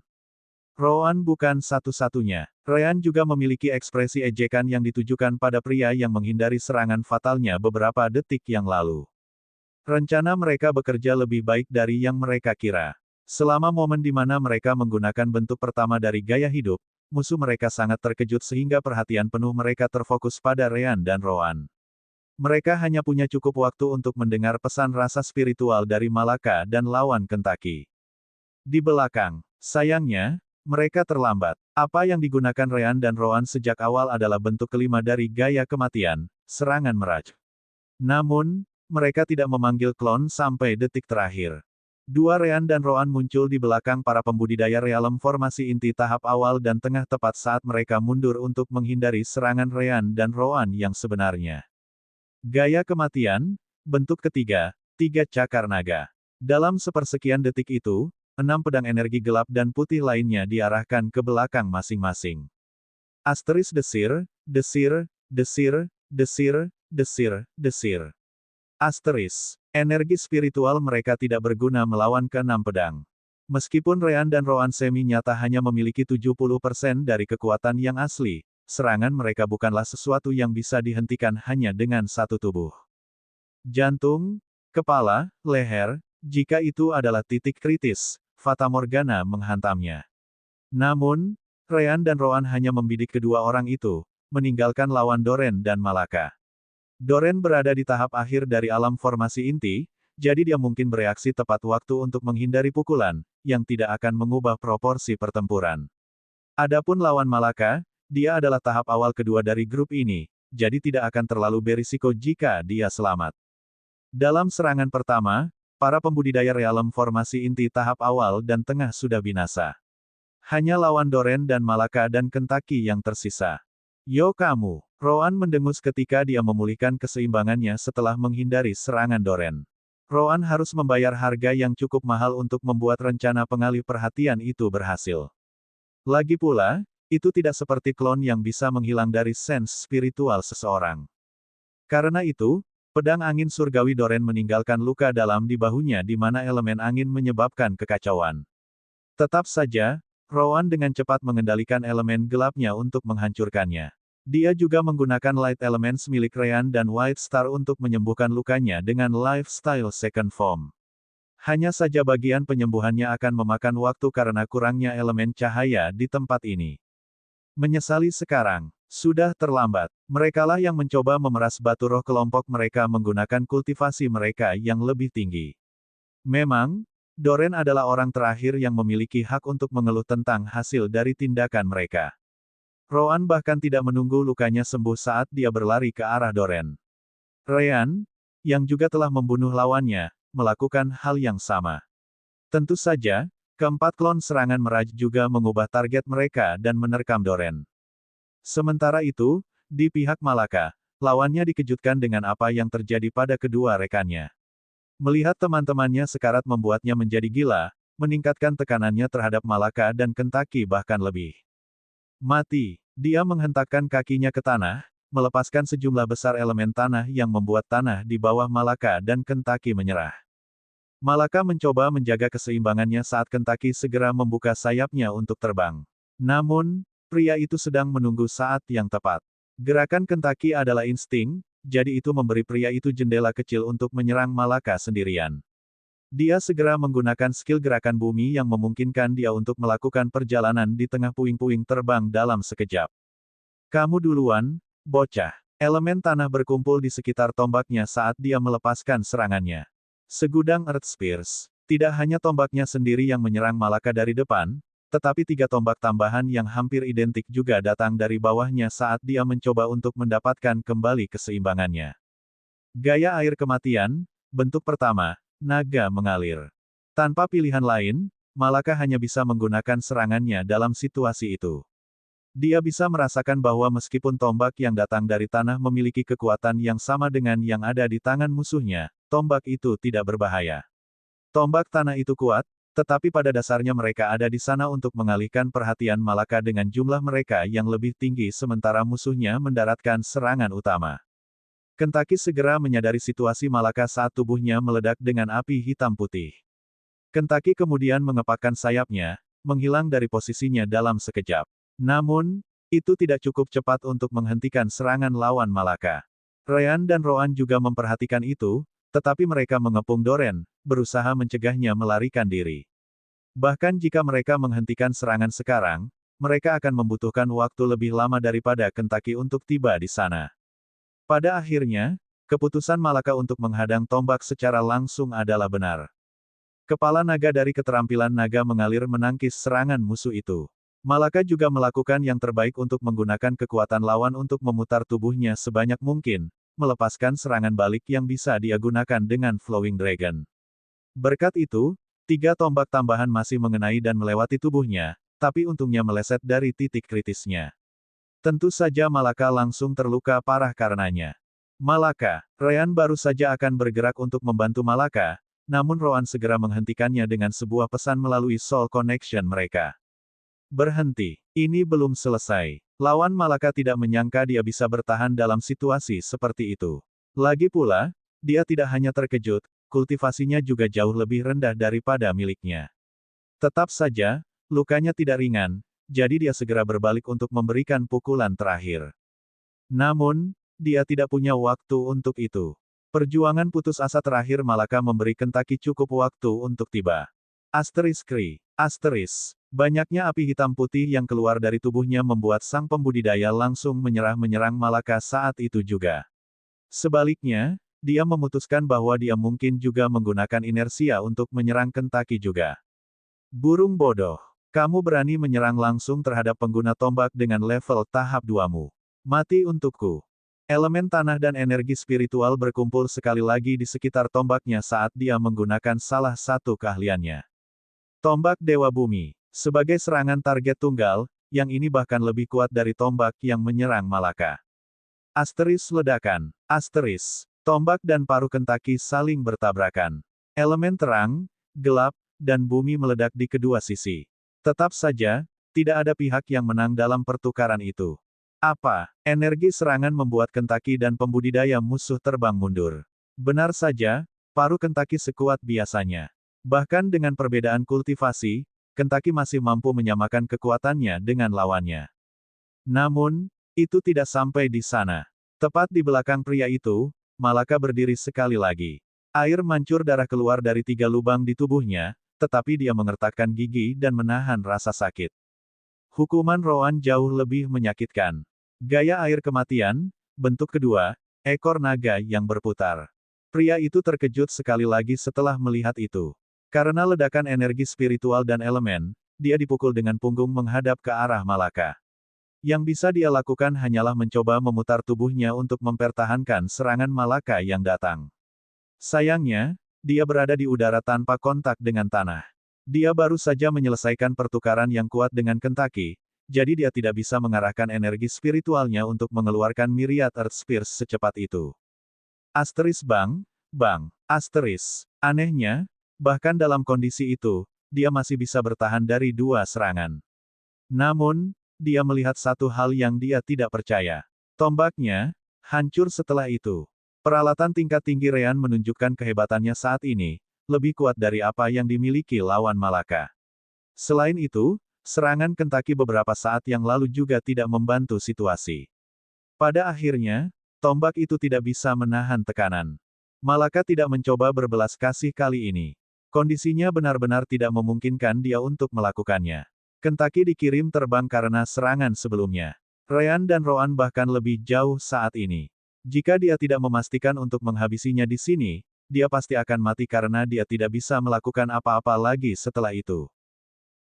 Roan bukan satu-satunya. Ryan juga memiliki ekspresi ejekan yang ditujukan pada pria yang menghindari serangan fatalnya beberapa detik yang lalu. Rencana mereka bekerja lebih baik dari yang mereka kira. Selama momen di mana mereka menggunakan bentuk pertama dari gaya hidup, musuh mereka sangat terkejut sehingga perhatian penuh mereka terfokus pada Ryan dan Roan. Mereka hanya punya cukup waktu untuk mendengar pesan rasa spiritual dari Malaka dan lawan Kentucky. Di belakang, sayangnya, mereka terlambat. Apa yang digunakan Ryan dan Roan sejak awal adalah bentuk kelima dari gaya kematian, serangan meraj. Namun, mereka tidak memanggil klon sampai detik terakhir. Dua Ryan dan Roan muncul di belakang para pembudidaya realem formasi inti tahap awal dan tengah tepat saat mereka mundur untuk menghindari serangan Ryan dan Roan yang sebenarnya. Gaya kematian, bentuk ketiga, 3 cakar naga. Dalam sepersekian detik itu, 6 pedang energi gelap dan putih lainnya diarahkan ke belakang masing-masing. Asteris desir, desir, desir, desir, desir, desir. Asteris. Energi spiritual mereka tidak berguna melawan ke-6 pedang. Meskipun Ryan dan Roan semi nyata hanya memiliki 70% dari kekuatan yang asli, serangan mereka bukanlah sesuatu yang bisa dihentikan hanya dengan satu tubuh. Jantung, kepala, leher, jika itu adalah titik kritis, Fata Morgana menghantamnya. Namun, Ryan dan Roan hanya membidik kedua orang itu, meninggalkan lawan Doran dan Malaka. Doran berada di tahap akhir dari alam formasi inti, jadi dia mungkin bereaksi tepat waktu untuk menghindari pukulan, yang tidak akan mengubah proporsi pertempuran. Adapun lawan Malaka, dia adalah tahap awal kedua dari grup ini, jadi tidak akan terlalu berisiko jika dia selamat. Dalam serangan pertama, para pembudidaya realem formasi inti tahap awal dan tengah sudah binasa. Hanya lawan Doran dan Malaka dan Kentucky yang tersisa. Yo kamu, Roan mendengus ketika dia memulihkan keseimbangannya setelah menghindari serangan Doran. Roan harus membayar harga yang cukup mahal untuk membuat rencana pengalih perhatian itu berhasil. Lagi pula, itu tidak seperti klon yang bisa menghilang dari sense spiritual seseorang. Karena itu, pedang angin surgawi Doran meninggalkan luka dalam di bahunya di mana elemen angin menyebabkan kekacauan. Tetap saja, Roan dengan cepat mengendalikan elemen gelapnya untuk menghancurkannya. Dia juga menggunakan light elements milik Ryan dan White Star untuk menyembuhkan lukanya dengan lifestyle second form. Hanya saja bagian penyembuhannya akan memakan waktu karena kurangnya elemen cahaya di tempat ini. Menyesali sekarang, sudah terlambat. Merekalah yang mencoba memeras batu roh kelompok mereka menggunakan kultivasi mereka yang lebih tinggi. Memang, Doran adalah orang terakhir yang memiliki hak untuk mengeluh tentang hasil dari tindakan mereka. Roan bahkan tidak menunggu lukanya sembuh saat dia berlari ke arah Doran. Ryan, yang juga telah membunuh lawannya, melakukan hal yang sama. Tentu saja, keempat klon serangan meraj juga mengubah target mereka dan menerkam Doran. Sementara itu, di pihak Malaka, lawannya dikejutkan dengan apa yang terjadi pada kedua rekannya. Melihat teman-temannya sekarat membuatnya menjadi gila, meningkatkan tekanannya terhadap Malaka dan Kentucky bahkan lebih. Mati. Dia menghentakkan kakinya ke tanah, melepaskan sejumlah besar elemen tanah yang membuat tanah di bawah Malaka dan Kentucky menyerah. Malaka mencoba menjaga keseimbangannya saat Kentucky segera membuka sayapnya untuk terbang. Namun, pria itu sedang menunggu saat yang tepat. Gerakan Kentucky adalah insting, jadi itu memberi pria itu jendela kecil untuk menyerang Malaka sendirian. Dia segera menggunakan skill gerakan bumi yang memungkinkan dia untuk melakukan perjalanan di tengah puing-puing terbang dalam sekejap. Kamu duluan, bocah. Elemen tanah berkumpul di sekitar tombaknya saat dia melepaskan serangannya. Segudang Earth Spears. Tidak hanya tombaknya sendiri yang menyerang Malaka dari depan, tetapi 3 tombak tambahan yang hampir identik juga datang dari bawahnya saat dia mencoba untuk mendapatkan kembali keseimbangannya. Gaya air kematian, bentuk pertama, naga mengalir. Tanpa pilihan lain, Malaka hanya bisa menggunakan serangannya dalam situasi itu. Dia bisa merasakan bahwa meskipun tombak yang datang dari tanah memiliki kekuatan yang sama dengan yang ada di tangan musuhnya, tombak itu tidak berbahaya. Tombak tanah itu kuat, tetapi pada dasarnya mereka ada di sana untuk mengalihkan perhatian Malaka dengan jumlah mereka yang lebih tinggi sementara musuhnya mendaratkan serangan utama. Kentucky segera menyadari situasi Malaka saat tubuhnya meledak dengan api hitam putih. Kentucky kemudian mengepakkan sayapnya, menghilang dari posisinya dalam sekejap. Namun, itu tidak cukup cepat untuk menghentikan serangan lawan Malaka. Ryan dan Roan juga memperhatikan itu, tetapi mereka mengepung Doran, berusaha mencegahnya melarikan diri. Bahkan jika mereka menghentikan serangan sekarang, mereka akan membutuhkan waktu lebih lama daripada Kentucky untuk tiba di sana. Pada akhirnya, keputusan Malaka untuk menghadang tombak secara langsung adalah benar. Kepala naga dari keterampilan naga mengalir menangkis serangan musuh itu. Malaka juga melakukan yang terbaik untuk menggunakan kekuatan lawan untuk memutar tubuhnya sebanyak mungkin, melepaskan serangan balik yang bisa dia gunakan dengan Flowing Dragon. Berkat itu, 3 tombak tambahan masih mengenai dan melewati tubuhnya, tapi untungnya meleset dari titik kritisnya. Tentu saja Malaka langsung terluka parah karenanya. Malaka, Ryan baru saja akan bergerak untuk membantu Malaka, namun Roan segera menghentikannya dengan sebuah pesan melalui Soul Connection mereka. Berhenti, ini belum selesai. Lawan Malaka tidak menyangka dia bisa bertahan dalam situasi seperti itu. Lagi pula, dia tidak hanya terkejut, kultivasinya juga jauh lebih rendah daripada miliknya. Tetap saja, lukanya tidak ringan, jadi dia segera berbalik untuk memberikan pukulan terakhir. Namun, dia tidak punya waktu untuk itu. Perjuangan putus asa terakhir Malaka memberi Kentucky cukup waktu untuk tiba. Asterisk. Banyaknya api hitam putih yang keluar dari tubuhnya membuat sang pembudidaya langsung menyerang Malaka saat itu juga. Sebaliknya, dia memutuskan bahwa dia mungkin juga menggunakan inersia untuk menyerang Kentucky juga. Burung bodoh. Kamu berani menyerang langsung terhadap pengguna tombak dengan level tahap 2-mu. Mati untukku. Elemen tanah dan energi spiritual berkumpul sekali lagi di sekitar tombaknya saat dia menggunakan salah satu keahliannya. Tombak Dewa Bumi. Sebagai serangan target tunggal, yang ini bahkan lebih kuat dari tombak yang menyerang Malaka. Ledakan. Tombak dan paruh Kentucky saling bertabrakan. Elemen terang, gelap, dan bumi meledak di kedua sisi. Tetap saja, tidak ada pihak yang menang dalam pertukaran itu. Energi serangan membuat Kentucky dan pembudidaya musuh terbang mundur. Benar saja, paruh Kentucky sekuat biasanya. Bahkan dengan perbedaan kultivasi, Kentucky masih mampu menyamakan kekuatannya dengan lawannya. Namun, itu tidak sampai di sana. Tepat di belakang pria itu, Malaka berdiri sekali lagi. Air mancur darah keluar dari 3 lubang di tubuhnya, tetapi dia mengertakkan gigi dan menahan rasa sakit. Hukuman Roan jauh lebih menyakitkan. Gaya air kematian, bentuk kedua, ekor naga yang berputar. Pria itu terkejut sekali lagi setelah melihat itu. Karena ledakan energi spiritual dan elemen, dia dipukul dengan punggung menghadap ke arah Malaka. Yang bisa dia lakukan hanyalah mencoba memutar tubuhnya untuk mempertahankan serangan Malaka yang datang. Sayangnya, dia berada di udara tanpa kontak dengan tanah. Dia baru saja menyelesaikan pertukaran yang kuat dengan Kentucky, jadi dia tidak bisa mengarahkan energi spiritualnya untuk mengeluarkan Myriad Earth Spears secepat itu. Anehnya, bahkan dalam kondisi itu, dia masih bisa bertahan dari 2 serangan. Namun, dia melihat satu hal yang dia tidak percaya. Tombaknya hancur setelah itu. Peralatan tingkat tinggi Ryan menunjukkan kehebatannya saat ini, lebih kuat dari apa yang dimiliki lawan Malaka. Selain itu, serangan Kentucky beberapa saat yang lalu juga tidak membantu situasi. Pada akhirnya, tombak itu tidak bisa menahan tekanan. Malaka tidak mencoba berbelas kasih kali ini. Kondisinya benar-benar tidak memungkinkan dia untuk melakukannya. Kentucky dikirim terbang karena serangan sebelumnya. Ryan dan Rowan bahkan lebih jauh saat ini. Jika dia tidak memastikan untuk menghabisinya di sini, dia pasti akan mati karena dia tidak bisa melakukan apa-apa lagi setelah itu.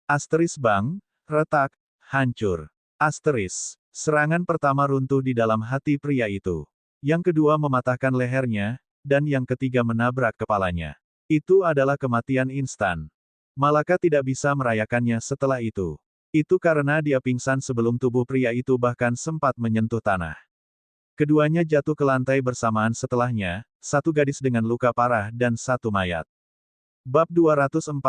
Asteris bang, retak, hancur. Asteris. Serangan pertama runtuh di dalam hati pria itu. Yang kedua mematahkan lehernya, dan yang ketiga menabrak kepalanya. Itu adalah kematian instan. Malaka tidak bisa merayakannya setelah itu. Itu karena dia pingsan sebelum tubuh pria itu bahkan sempat menyentuh tanah. Keduanya jatuh ke lantai bersamaan setelahnya, satu gadis dengan luka parah dan satu mayat. Bab 248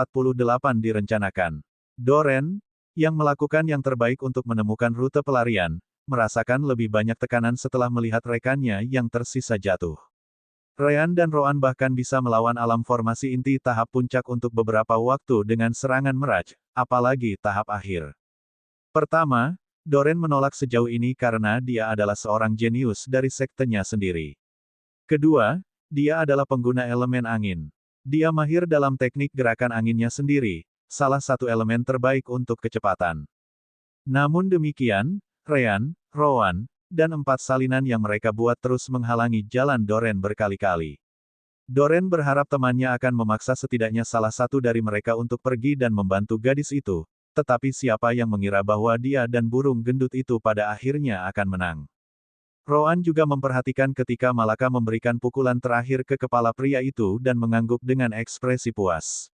direncanakan. Doren, yang melakukan yang terbaik untuk menemukan rute pelarian, merasakan lebih banyak tekanan setelah melihat rekannya yang tersisa jatuh. Ryan dan Rowan bahkan bisa melawan alam formasi inti tahap puncak untuk beberapa waktu dengan serangan meraj, apalagi tahap akhir. Pertama, Doren menolak sejauh ini karena dia adalah seorang jenius dari sektenya sendiri. Kedua, dia adalah pengguna elemen angin. Dia mahir dalam teknik gerakan anginnya sendiri, salah satu elemen terbaik untuk kecepatan. Namun demikian, Ryan, Rowan, dan 4 salinan yang mereka buat terus menghalangi jalan Doren berkali-kali. Doren berharap temannya akan memaksa setidaknya salah satu dari mereka untuk pergi dan membantu gadis itu, tetapi siapa yang mengira bahwa dia dan burung gendut itu pada akhirnya akan menang. Rowan juga memperhatikan ketika Malaka memberikan pukulan terakhir ke kepala pria itu dan mengangguk dengan ekspresi puas.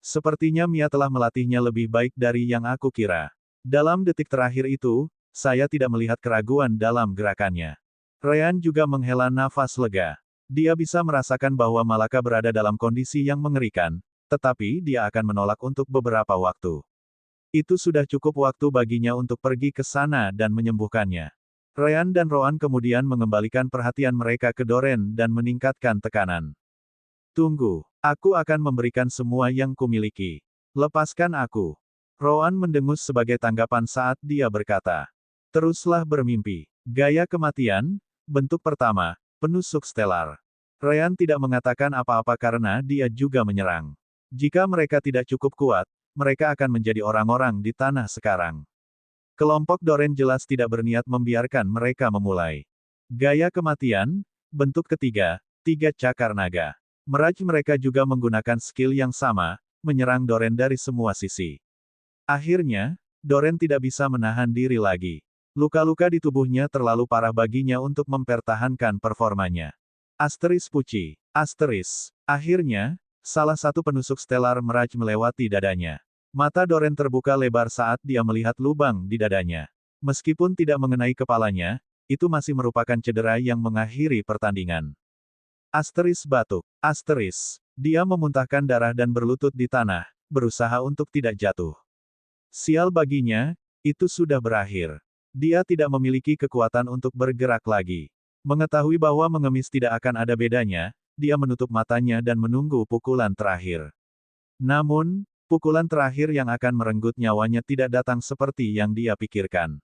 Sepertinya Mia telah melatihnya lebih baik dari yang aku kira. Dalam detik terakhir itu, saya tidak melihat keraguan dalam gerakannya. Ryan juga menghela nafas lega. Dia bisa merasakan bahwa Malaka berada dalam kondisi yang mengerikan, tetapi dia akan menolak untuk beberapa waktu. Itu sudah cukup waktu baginya untuk pergi ke sana dan menyembuhkannya. Ryan dan Rowan kemudian mengembalikan perhatian mereka ke Doren dan meningkatkan tekanan. Tunggu, aku akan memberikan semua yang kumiliki. Lepaskan aku. Rowan mendengus sebagai tanggapan saat dia berkata. Teruslah bermimpi. Gaya kematian, bentuk pertama, penusuk stelar. Ryan tidak mengatakan apa-apa karena dia juga menyerang. Jika mereka tidak cukup kuat, mereka akan menjadi orang-orang di tanah sekarang. Kelompok Doren jelas tidak berniat membiarkan mereka memulai. Gaya kematian, bentuk ketiga, 3 cakar naga. Meraj mereka juga menggunakan skill yang sama, menyerang Doren dari semua sisi. Akhirnya, Doren tidak bisa menahan diri lagi. Luka-luka di tubuhnya terlalu parah baginya untuk mempertahankan performanya. Asteris Puci. Asteris. Akhirnya, salah satu penusuk stelar meraj melewati dadanya. Mata Doren terbuka lebar saat dia melihat lubang di dadanya. Meskipun tidak mengenai kepalanya, itu masih merupakan cedera yang mengakhiri pertandingan. Asteris batuk. Asteris. Dia memuntahkan darah dan berlutut di tanah, berusaha untuk tidak jatuh. Sial baginya, itu sudah berakhir. Dia tidak memiliki kekuatan untuk bergerak lagi. Mengetahui bahwa mengemis tidak akan ada bedanya, dia menutup matanya dan menunggu pukulan terakhir. Namun, pukulan terakhir yang akan merenggut nyawanya tidak datang seperti yang dia pikirkan.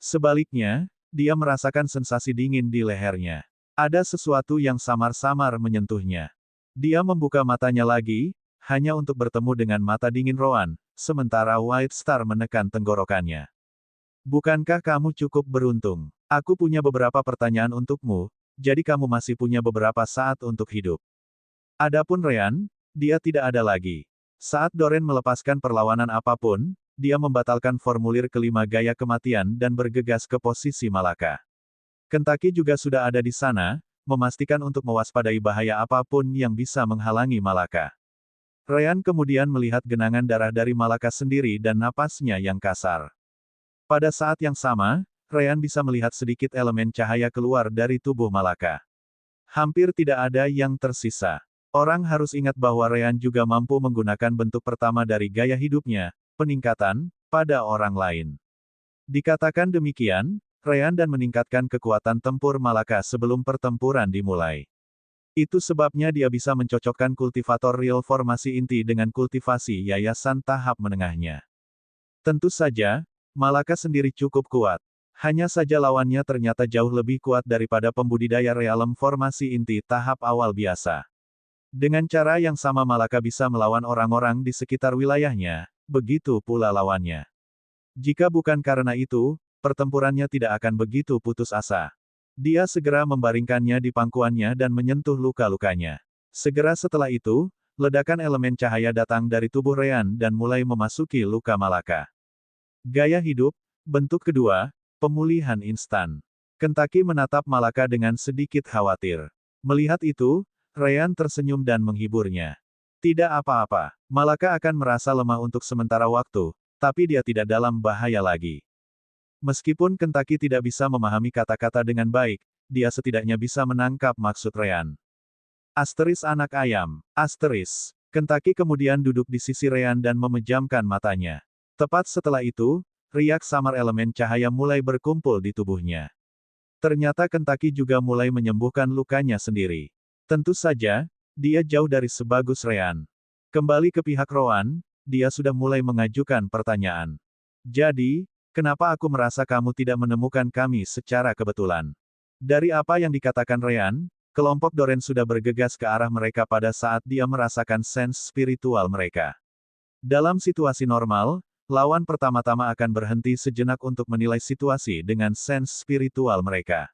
Sebaliknya, dia merasakan sensasi dingin di lehernya. Ada sesuatu yang samar-samar menyentuhnya. Dia membuka matanya lagi, hanya untuk bertemu dengan mata dingin Rowan, sementara White Star menekan tenggorokannya. Bukankah kamu cukup beruntung? Aku punya beberapa pertanyaan untukmu, jadi kamu masih punya beberapa saat untuk hidup. Adapun Ryan, dia tidak ada lagi. Saat Doren melepaskan perlawanan apapun, dia membatalkan formulir kelima gaya kematian dan bergegas ke posisi Malaka. Kentucky juga sudah ada di sana, memastikan untuk mewaspadai bahaya apapun yang bisa menghalangi Malaka. Ryan kemudian melihat genangan darah dari Malaka sendiri dan napasnya yang kasar. Pada saat yang sama, Ryan bisa melihat sedikit elemen cahaya keluar dari tubuh Malaka. Hampir tidak ada yang tersisa. Orang harus ingat bahwa Ryan juga mampu menggunakan bentuk pertama dari gaya hidupnya, peningkatan, pada orang lain. Dikatakan demikian, Ryan dan meningkatkan kekuatan tempur Malaka sebelum pertempuran dimulai. Itu sebabnya dia bisa mencocokkan kultivator real formasi inti dengan kultivasi yayasan tahap menengahnya. Tentu saja, Malaka sendiri cukup kuat. Hanya saja lawannya ternyata jauh lebih kuat daripada pembudidaya realem formasi inti tahap awal biasa. Dengan cara yang sama Malaka bisa melawan orang-orang di sekitar wilayahnya, begitu pula lawannya. Jika bukan karena itu, pertempurannya tidak akan begitu putus asa. Dia segera membaringkannya di pangkuannya dan menyentuh luka-lukanya. Segera setelah itu, ledakan elemen cahaya datang dari tubuh Ryan dan mulai memasuki luka Malaka. Gaya hidup, bentuk kedua, pemulihan instan. Kentucky menatap Malaka dengan sedikit khawatir. Melihat itu, Ryan tersenyum dan menghiburnya. Tidak apa-apa, Malaka akan merasa lemah untuk sementara waktu, tapi dia tidak dalam bahaya lagi. Meskipun Kentucky tidak bisa memahami kata-kata dengan baik, dia setidaknya bisa menangkap maksud Ryan. Asteris anak ayam, asteris. Kentucky kemudian duduk di sisi Ryan dan memejamkan matanya. Tepat setelah itu, riak samar elemen cahaya mulai berkumpul di tubuhnya. Ternyata Kentucky juga mulai menyembuhkan lukanya sendiri. Tentu saja, dia jauh dari sebagus Ryan. Kembali ke pihak Rowan, dia sudah mulai mengajukan pertanyaan. Jadi, kenapa aku merasa kamu tidak menemukan kami secara kebetulan? Dari apa yang dikatakan Ryan, kelompok Doren sudah bergegas ke arah mereka pada saat dia merasakan sense spiritual mereka. Dalam situasi normal, lawan pertama-tama akan berhenti sejenak untuk menilai situasi dengan sense spiritual mereka.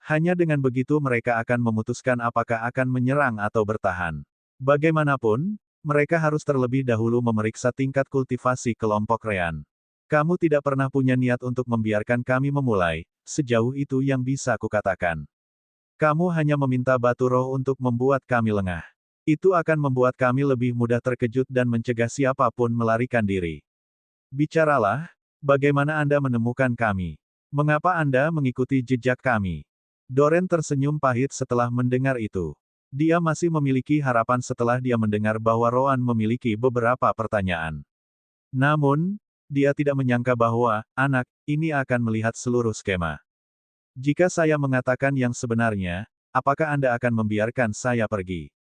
Hanya dengan begitu mereka akan memutuskan apakah akan menyerang atau bertahan. Bagaimanapun, mereka harus terlebih dahulu memeriksa tingkat kultivasi kelompok Ryan. Kamu tidak pernah punya niat untuk membiarkan kami memulai, sejauh itu yang bisa kukatakan. Kamu hanya meminta batu roh untuk membuat kami lengah. Itu akan membuat kami lebih mudah terkejut dan mencegah siapapun melarikan diri. Bicaralah, bagaimana Anda menemukan kami? Mengapa Anda mengikuti jejak kami? Doren tersenyum pahit setelah mendengar itu. Dia masih memiliki harapan setelah dia mendengar bahwa Rowan memiliki beberapa pertanyaan. Namun, dia tidak menyangka bahwa, anak, ini akan melihat seluruh skema. Jika saya mengatakan yang sebenarnya, apakah Anda akan membiarkan saya pergi?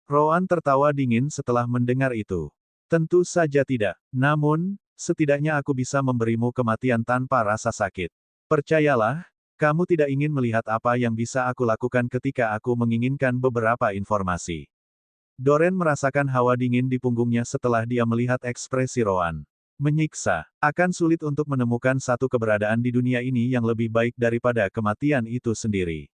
Rowan tertawa dingin setelah mendengar itu. Tentu saja tidak. Namun, setidaknya aku bisa memberimu kematian tanpa rasa sakit. Percayalah, kamu tidak ingin melihat apa yang bisa aku lakukan ketika aku menginginkan beberapa informasi. Doren merasakan hawa dingin di punggungnya setelah dia melihat ekspresi Rowan. Menyiksa. Akan sulit untuk menemukan satu keberadaan di dunia ini yang lebih baik daripada kematian itu sendiri.